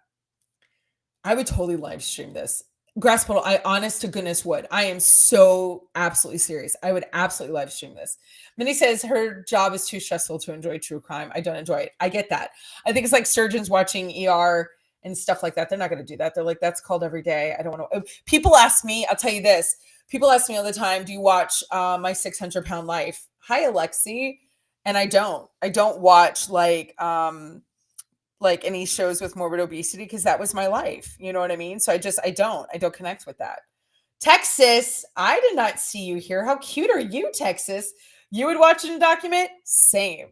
I would totally live stream this. Grass Puddle, I honest to goodness would. I am so absolutely serious. I would absolutely live stream this. Minnie says her job is too stressful to enjoy true crime. I don't enjoy it. I get that. I think it's like surgeons watching ER and stuff like that. They're not going to do that. They're like, that's called every day. I don't want to. People ask me, I'll tell you this. People ask me all the time, do you watch My 600-Pound Life? Hi, Alexi. And I don't watch like any shows with morbid obesity because that was my life. You know what I mean? So I don't connect with that. Texas, I did not see you here. How cute are you, Texas? You would watch it and document? Same.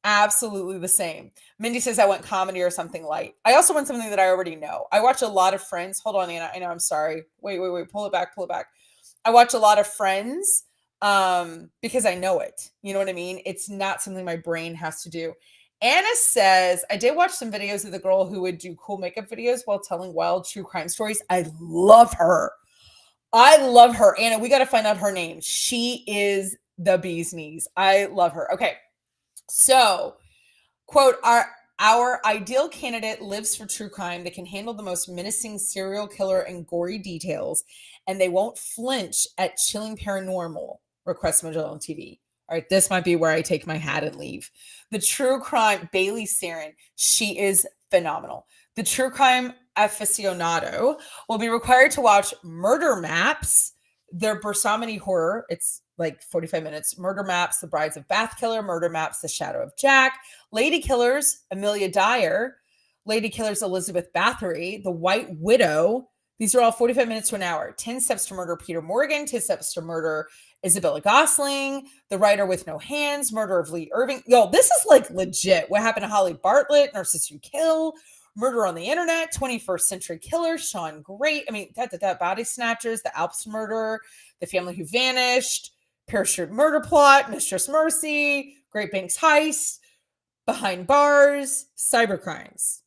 Absolutely the same. Mindy says I want comedy or something light. I also want something that I already know. I watch a lot of Friends. Hold on, Anna. I know, I'm sorry. Wait. Pull it back. I watch a lot of Friends because I know it. You know what I mean? It's not something my brain has to do. Anna says, I did watch some videos of the girl who would do cool makeup videos while telling wild true crime stories. I love her. Anna, we got to find out her name. She is the bee's knees. I love her. Okay. So, quote, our ideal candidate lives for true crime. They can handle the most menacing serial killer and gory details, and they won't flinch at chilling paranormal, requests Magellan TV. All right, this might be where I take my hat and leave. The true crime, Bailey Sarin, she is phenomenal. The true crime aficionado will be required to watch Murder Maps, their Bersamini horror. It's like 45 minutes. Murder Maps, The Brides of Bath Killer. Murder Maps, The Shadow of Jack. Lady Killers, Amelia Dyer. Lady Killers, Elizabeth Bathory. The White Widow. These are all 45 minutes to an hour. 10 Steps to Murder Peter Morgan. 10 Steps to Murder Isabella Gosling. The Writer with No Hands. Murder of Lee Irving. Yo, this is like legit. What Happened to Holly Bartlett. Nurses Who Kill. Murder on the Internet, 21st Century Killer, Sean Great. I mean, Body Snatchers, The Alps Murder, The Family Who Vanished, Parachute Murder Plot, Mistress Mercy, Great Banks Heist, Behind Bars, Cybercrimes.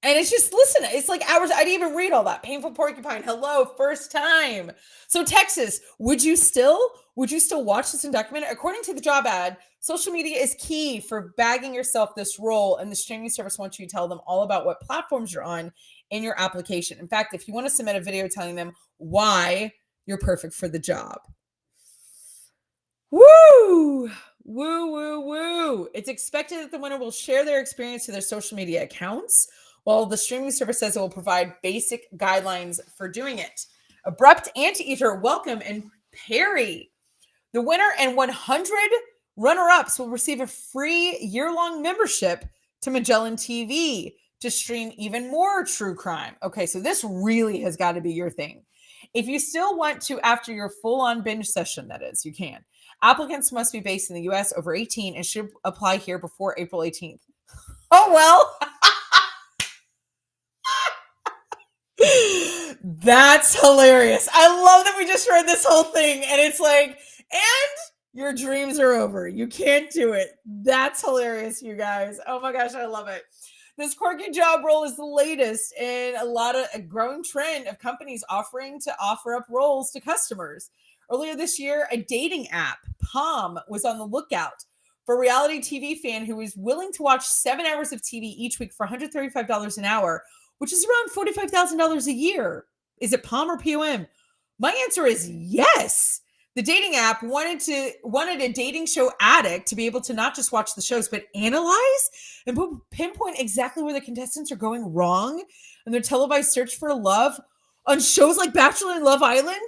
And it's just, listen, it's like hours. I didn't even read all that. Painful Porcupine. Hello, first time. So Texas, would you still watch this and document it? According to the job ad, social media is key for bagging yourself this role, and the streaming service wants you to tell them all about what platforms you're on in your application. In fact, if you want to submit a video telling them why you're perfect for the job. Woo! Woo. It's expected that the winner will share their experience to their social media accounts, while the streaming service says it will provide basic guidelines for doing it. Abrupt Anteater, welcome, and Perry. The winner and 100 runner-ups will receive a free year-long membership to Magellan TV to stream even more true crime. Okay, so this really has got to be your thing. If you still want to, after your full-on binge session, that is, you can. Applicants must be based in the U.S. over 18 and should apply here before April 18th. Oh, well. That's hilarious. I love that we just read this whole thing and it's like, and your dreams are over. You can't do it. That's hilarious, you guys. Oh my gosh, I love it. This quirky job role is the latest in a growing trend of companies offering to offer up roles to customers. Earlier this year, a dating app, Palm, was on the lookout for a reality TV fan who was willing to watch 7 hours of TV each week for $135 an hour, which is around $45,000 a year. Is it POM or POM? My answer is yes. The dating app wanted a dating show addict to be able to not just watch the shows, but analyze and pinpoint exactly where the contestants are going wrong in their televised search for love on shows like Bachelor and Love Island.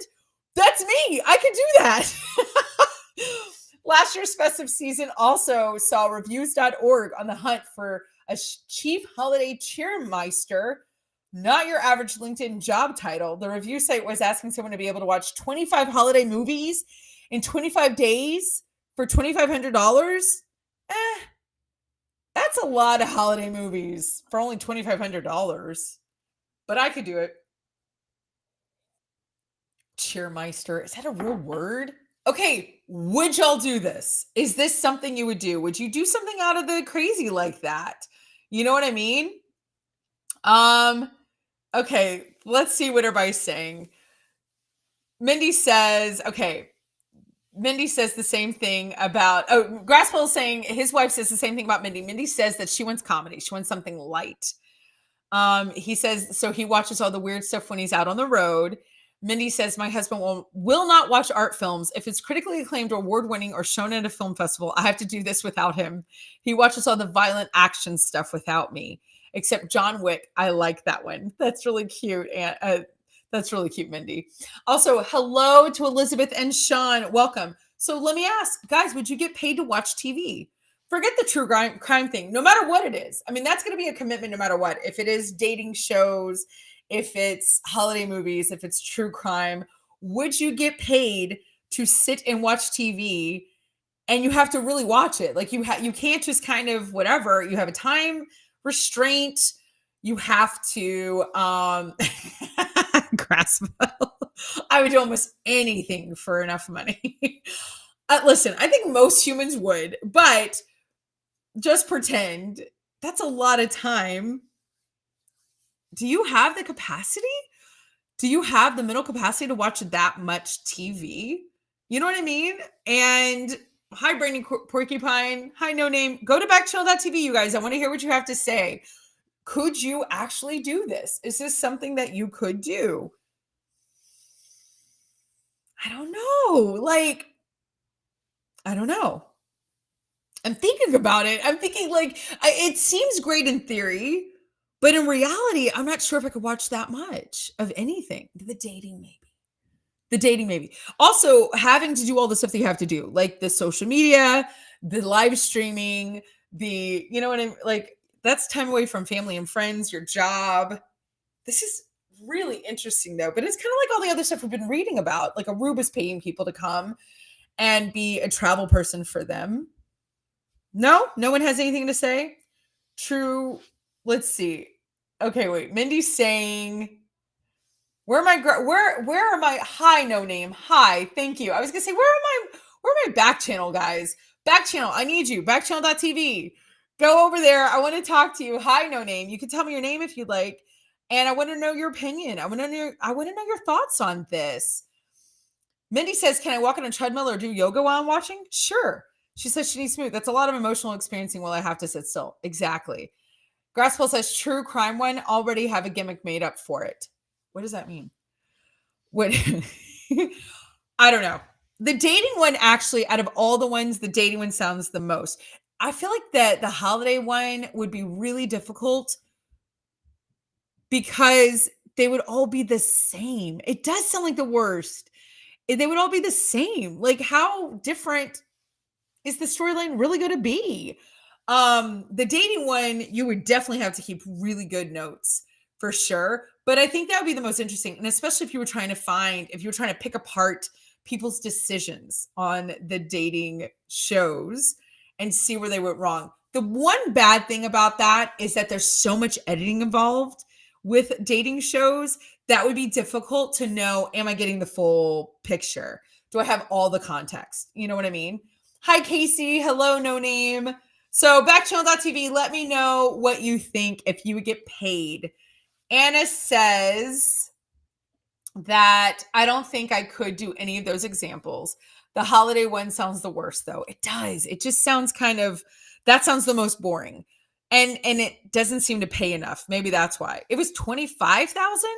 That's me. I could do that. Last year's festive season also saw reviews.org on the hunt for a chief holiday cheermeister, not your average LinkedIn job title. The review site was asking someone to be able to watch 25 holiday movies in 25 days for $2,500. That's a lot of holiday movies for only $2,500. But I could do it. Cheermeister. Is that a real word? Okay, would y'all do this? Is this something you would do? Would you do something out of the crazy like that? You know what I mean? Okay, let's see what everybody's saying. Mindy says the same thing about, Grasspel is saying his wife says the same thing about Mindy. Mindy says that she wants comedy. She wants something light. He says, so he watches all the weird stuff when he's out on the road. Mindy says, my husband will not watch art films. If it's critically acclaimed or award-winning or shown at a film festival, I have to do this without him. He watches all the violent action stuff without me, except John Wick. I like that one. That's really cute. And that's really cute, Mindy. Also, hello to Elizabeth and Sean. Welcome. So let me ask, guys, would you get paid to watch TV? Forget the true crime thing, no matter what it is. I mean, that's going to be a commitment no matter what. If it is dating shows, if it's holiday movies, if it's true crime, would you get paid to sit and watch TV and you have to really watch it. Like you can't just kind of whatever. You have a time restraint. You have to grasp. I would do almost anything for enough money. Listen, I think most humans would, but just pretend that's a lot of time. Do you have the capacity? Do you have the mental capacity to watch that much TV? You know what I mean? And hi, Brainy Porcupine. Hi, No Name. Go to backchannel.tv, you guys. I want to hear what you have to say. Could you actually do this? Is this something that you could do? I don't know. Like, I don't know. I'm thinking about it. I'm thinking like it seems great in theory, but in reality, I'm not sure if I could watch that much of anything. The dating, maybe. The dating, maybe. Also, having to do all the stuff that you have to do, like the social media, the live streaming, you know what I mean? Like, that's time away from family and friends, your job. This is really interesting, though. But it's kind of like all the other stuff we've been reading about. Like, Aruba's paying people to come and be a travel person for them. No one has anything to say. True. Let's see. Okay, wait. Mindy's saying, where are my hi, No Name? Hi, thank you. I was gonna say, where are my back channel guys? Back channel, I need you. Backchannel.tv. Go over there. I want to talk to you. Hi, No Name. You can tell me your name if you'd like. And I want to know your opinion. I want to know your thoughts on this. Mindy says, can I walk on a treadmill or do yoga while I'm watching? Sure. She says she needs smooth. That's a lot of emotional experiencing while I have to sit still. Exactly. Grasspole says true crime one already have a gimmick made up for it. What does that mean? What? I don't know. The dating one, actually, out of all the ones, the dating one sounds the most. I feel like the holiday one would be really difficult because they would all be the same. It does sound like the worst. They would all be the same. Like, how different is the storyline really going to be? The dating one, you would definitely have to keep really good notes for sure. But I think that would be the most interesting. And especially if you were trying to pick apart people's decisions on the dating shows and see where they went wrong. The one bad thing about that is that there's so much editing involved with dating shows that would be difficult to know, am I getting the full picture? Do I have all the context? You know what I mean? Hi, Casey. Hello, No Name. So backchannel.tv, let me know what you think if you would get paid. Anna says that I don't think I could do any of those examples. The holiday one sounds the worst, though. It does. It just sounds that sounds the most boring. And it doesn't seem to pay enough. Maybe that's why. It was 25,000.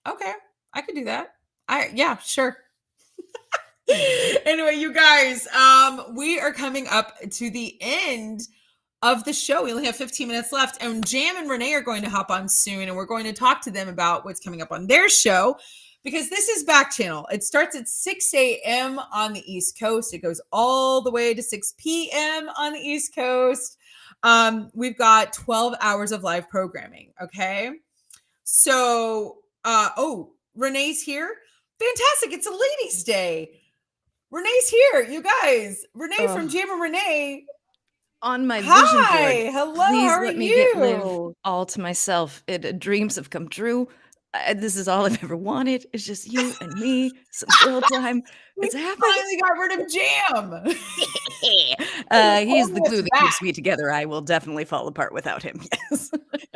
Okay, I could do that. Yeah, sure. Anyway, you guys, we are coming up to the end of the show. We only have 15 minutes left, and Jam and Renee are going to hop on soon, and we're going to talk to them about what's coming up on their show, because this is Back Channel. It starts at 6 a.m. on the East Coast. It goes all the way to 6 p.m. on the East Coast. We've got 12 hours of live programming. Okay. So, Renee's here. Fantastic. It's a ladies' day. Renee's here, you guys. Renee from Jam and Renee. On my vision board. Hello. Please how are let me you? live all to myself. Dreams have come true. This is all I've ever wanted. It's just you and me, some girl time. It's happening. Finally got rid of Jam. He's the glue that keeps me together. I will definitely fall apart without him. Yes.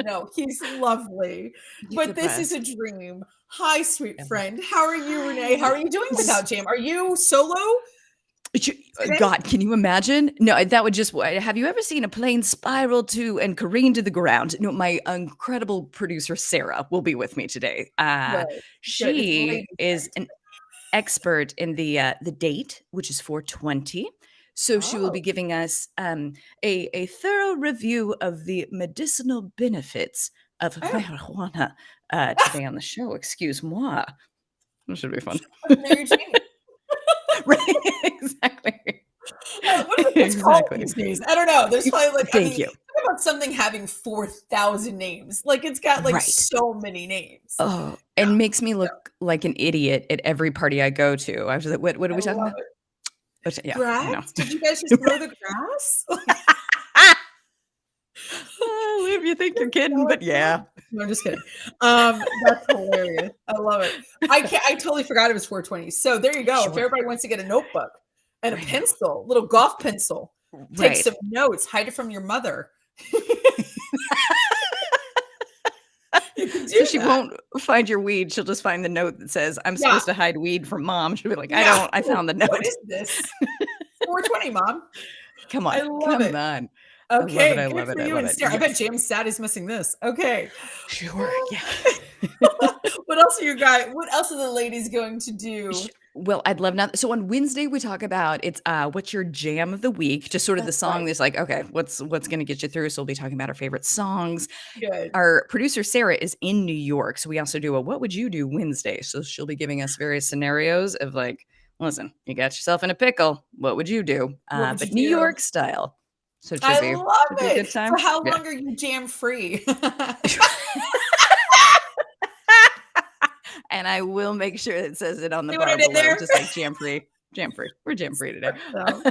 No, he's lovely. But this is a dream. Hi, sweet friend. How are you, Renee? How are you doing without Jam? Are you solo? God, can you imagine? No, that would just. Have you ever seen a plane spiral to and careen to the ground? No, my incredible producer Sarah will be with me today. She is an expert in the date, which is 420. So she will be giving us a thorough review of the medicinal benefits of marijuana today on the show. Excuse moi. That should be fun. Right, exactly. What is it called these days? I don't know. There's probably Thank you. Think about something having 4,000 names. Like, it's got so many names. Oh, and makes me look like an idiot at every party I go to. I was like, what are we talking about? But yeah, Grass? Did you guys just mow the grass? Oh, Liv, you think you're kidding, but yeah. No, I'm just kidding. That's hilarious. I love it. I totally forgot it was 420. So there you go. If Sure. everybody wants to get a notebook and a I know. pencil, little golf pencil, take Right. some notes, hide it from your mother. You can do So she that. won't find your weed. She'll just find the note that says, I'm Yeah. supposed to hide weed from mom. She'll be like, Yeah. I found the note. What is this? 420, Mom. Come on. I love Come it. on. Okay, I good love it. for I you love and it. Sarah. I Yes. bet James Sad is missing this. Okay. Sure. Yeah. What else are you guys? What else are the ladies going to do? Well, I'd love not. So on Wednesday we talk about what's your jam of the week? Just sort of the That's song right. that's like, okay, what's going to get you through? So we'll be talking about our favorite songs. Good. Our producer Sarah is in New York, so we also do a what would you do Wednesday? So she'll be giving us various scenarios of like, listen, you got yourself in a pickle. What would you do? What would But you New do? York style. So it I should be love a it. good time. So how Yeah. long are you jam free? And I will make sure it says it on the See what bar I did below, there? just like jam free. Jam free. We're jam free today. So,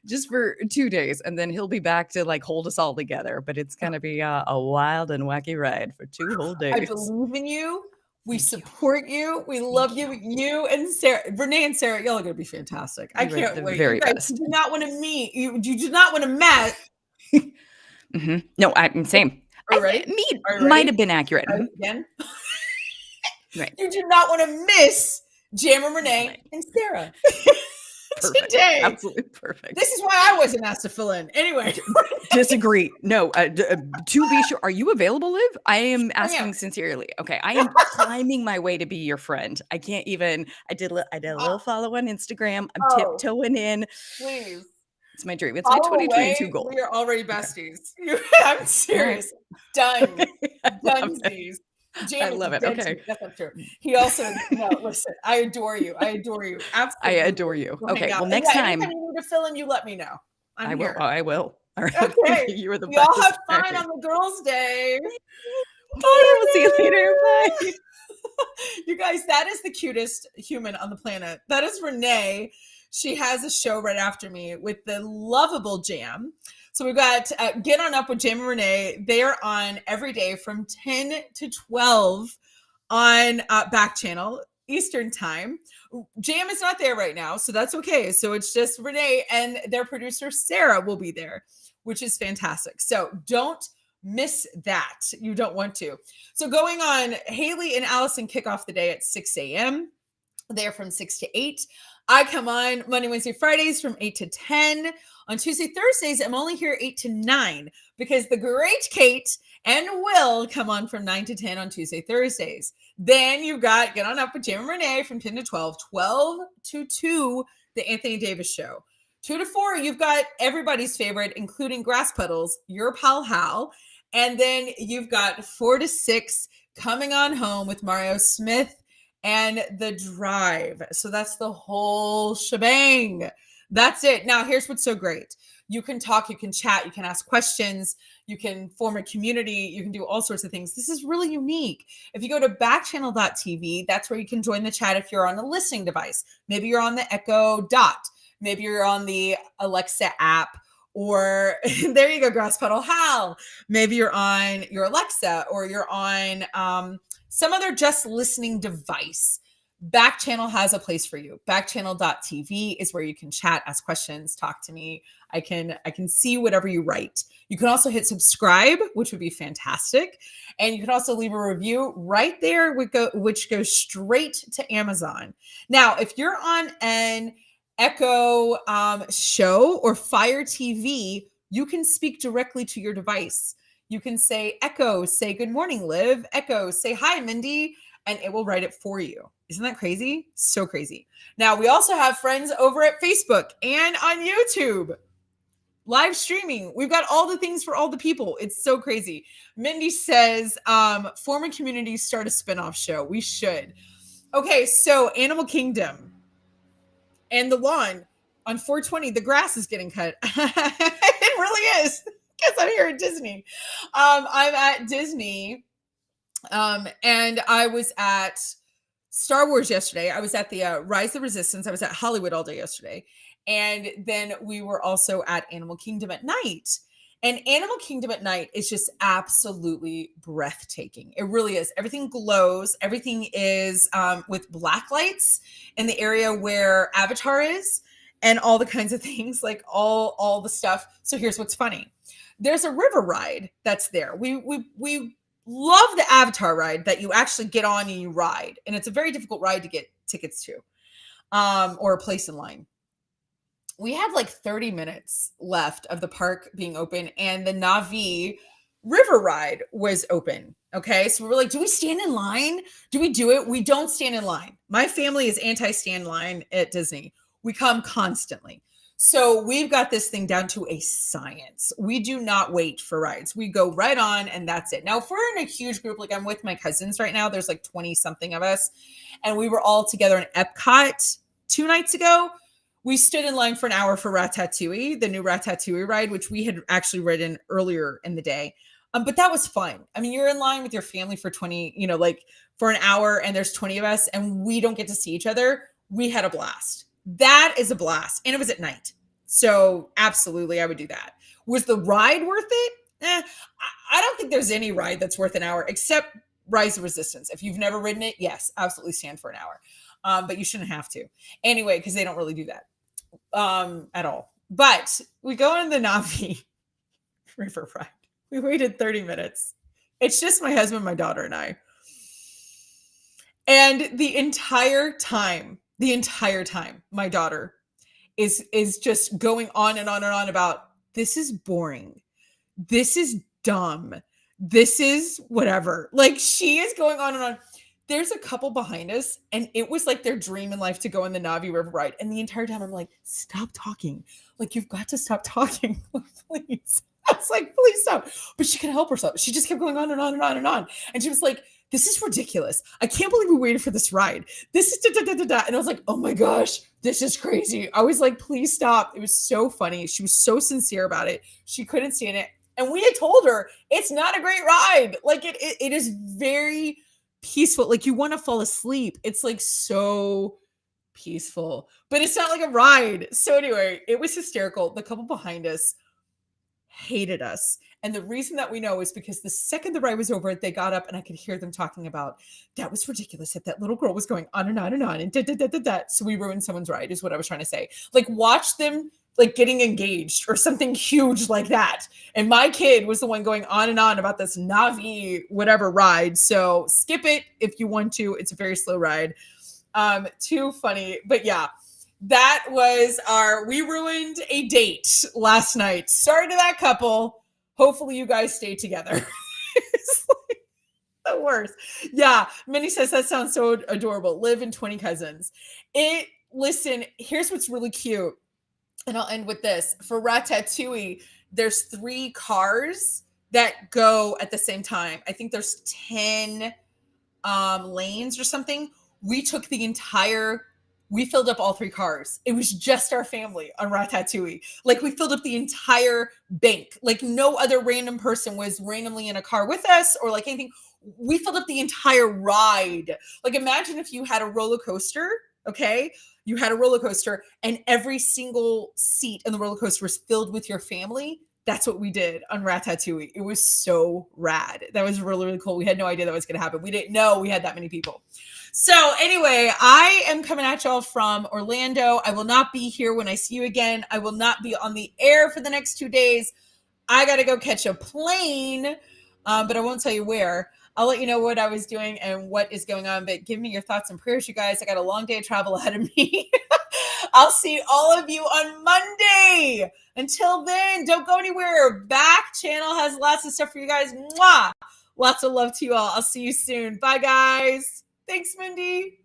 Just for 2 days. And then he'll be back to like hold us all together. But it's going to be a wild and wacky ride for 2 whole I days. believe in you. We Thank you. support you. We love you. You and Sarah, Renee and Sarah, y'all are going to be fantastic. I You are can't the wait. very You guys best. do not want to meet. You do not want to met. No, I'm same. All right. Me Are you might ready? have been accurate. Try it again. Right. You do not want to miss Jam and Renee Right. and Sarah Perfect. today. Absolutely perfect. This is why I wasn't asked to fill in. Anyway. Disagree. No, to be sure, are you available, Liv? I am asking sincerely. Okay, I am climbing my way to be your friend. I can't even. I did a little follow on Instagram. I'm Oh. tiptoeing in. Please. It's my dream. It's my Follow 2022 away. goal. We are already besties. I'm serious. Done. I love it. Dunsies. I Jam is love it. dead to Okay. me. That's not true. He also, no, listen, I adore you. I adore you. I Absolutely. adore you. We'll hang Okay. out. Well, And next yeah, time anytime you need to fill in, you let me know. I'm I will. here. I will. All right. Okay. You are the We best. all have All fun right. on the girls' day. Bye. We'll see you later. Bye. You guys, that is the cutest human on the planet. That is Renee. She has a show right after me with the lovable Jam. So we've got Get On Up with Jam and Renee. They are on every day from 10 to 12 on Backchannel Eastern Time. Jam is not there right now, so that's okay. So it's just Renee and their producer Sarah will be there, which is fantastic. So don't miss that. You don't want to. So going on, Haley and Allison kick off the day at 6 a.m. They're from 6 to 8. I come on Monday, Wednesday, Fridays from 8 to 10. On Tuesday, Thursdays, I'm only here 8 to 9 because the great Kate and Will come on from 9 to 10 on Tuesday, Thursdays. Then you've got Get On Up with Jam and Renee from 10 to 12, 12 to 2, the Anthony Davis Show. 2 to 4, you've got everybody's favorite, including Grass Puddles, your pal Hal. And then you've got 4 to 6 coming on home with Mario Smith and The Drive. So that's the whole shebang. That's it. Now, here's what's so great. You can talk, you can chat, you can ask questions, you can form a community, you can do all sorts of things. This is really unique. If you go to backchannel.tv, that's where you can join the chat if you're on a listening device. Maybe you're on the Echo Dot. Maybe you're on the Alexa app. Or there you go, Grass Puddle Hal. Maybe you're on your Alexa or you're on some other just listening device. Backchannel has a place for you. Backchannel.tv is where you can chat, ask questions, talk to me. I can see whatever you write. You can also hit subscribe, which would be fantastic. And you can also leave a review right there, which goes straight to Amazon. Now, if you're on an Echo Show or Fire TV, you can speak directly to your device. You can say, Echo, say good morning, Liv. Echo, say hi, Mindy, and it will write it for you. Isn't that crazy? So crazy. Now, we also have friends over at Facebook and on YouTube. Live streaming. We've got all the things for all the people. It's so crazy. Mindy says, form a community, start a spinoff show. We should. Okay, so Animal Kingdom and the lawn on 420, the grass is getting cut. It really is, because I'm here at Disney. I'm at Disney, and I was at Star Wars yesterday. I was at the Rise of the Resistance. I was at Hollywood all day yesterday. And then we were also at Animal Kingdom at night. And Animal Kingdom at night is just absolutely breathtaking. It really is. Everything glows. Everything is with black lights in the area where Avatar is, and all the kinds of things, like all the stuff. So here's what's funny. There's a river ride that's there. We love the Avatar ride that you actually get on and you ride. And it's a very difficult ride to get tickets to, or a place in line. We had like 30 minutes left of the park being open, and the Na'vi river ride was open. Okay. So we were like, do we stand in line? Do we do it? We don't stand in line. My family is anti-stand line at Disney. We come constantly. So we've got this thing down to a science. We do not wait for rides. We go right on, and that's it. Now, if we're in a huge group, like I'm with my cousins right now, there's like 20 something of us, and we were all together in Epcot 2 nights ago. We stood in line for an hour for Ratatouille, the new Ratatouille ride, which we had actually ridden earlier in the day. But that was fun. I mean, you're in line with your family for 20, like for an hour, and there's 20 of us, and we don't get to see each other. We had a blast. That is a blast. And it was at night. So absolutely, I would do that. Was the ride worth it? I don't think there's any ride that's worth an hour except Rise of Resistance. If you've never ridden it, yes, absolutely stand for an hour. But you shouldn't have to. Anyway, because they don't really do that at all. But we go on the Na'vi river ride. We waited 30 minutes. It's just my husband, my daughter, and I. And the entire time, my daughter is just going on and on and on about, this is boring. This is dumb. This is whatever. Like, she is going on and on. There's a couple behind us, and it was like their dream in life to go on the Na'vi river ride. And the entire time I'm like, stop talking. Like, you've got to stop talking. Please. I was like, please stop. But she couldn't help herself. She just kept going on and on and on and on. And she was like, this is ridiculous. I can't believe we waited for this ride. This is da-da-da-da-da. And I was like, oh my gosh, this is crazy. I was like, please stop. It was so funny. She was so sincere about it. She couldn't stand it. And we had told her it's not a great ride. Like, it is very peaceful. Like, you want to fall asleep. It's like so peaceful, but it's not like a ride. So anyway, it was hysterical. The couple behind us hated us. And the reason that we know is because the second the ride was over, they got up and I could hear them talking about, that was ridiculous that little girl was going on and on and on and da. So we ruined someone's ride is what I was trying to say. Like, watch them like getting engaged or something huge like that. And my kid was the one going on and on about this Na'vi whatever ride. So skip it if you want to. It's a very slow ride. Too funny. But yeah, that was we ruined a date last night. Sorry to that couple. Hopefully you guys stay together. It's like the worst. Yeah. Minnie says that sounds so adorable. Liv and 20 cousins. Listen, here's what's really cute. And I'll end with this. For Ratatouille, there's 3 cars that go at the same time. I think there's 10 lanes or something. We filled up all 3 cars. It was just our family on Ratatouille. Like, we filled up the entire bank. Like, no other random person was randomly in a car with us or like anything. We filled up the entire ride. Like, imagine if you had a roller coaster, okay? You had a roller coaster and every single seat in the roller coaster was filled with your family. That's what we did on Ratatouille. It was so rad. That was really, really cool. We had no idea that was going to happen. We didn't know we had that many people. So anyway, I am coming at y'all from Orlando. I will not be here when I see you again. I will not be on the air for the next 2 days. I got to go catch a plane, but I won't tell you where. I'll let you know what I was doing and what is going on, but give me your thoughts and prayers, you guys. I got a long day of travel ahead of me. I'll see all of you on Monday. Until then, don't go anywhere. Backchannel has lots of stuff for you guys. Mwah! Lots of love to you all. I'll see you soon. Bye, guys. Thanks, Mindy.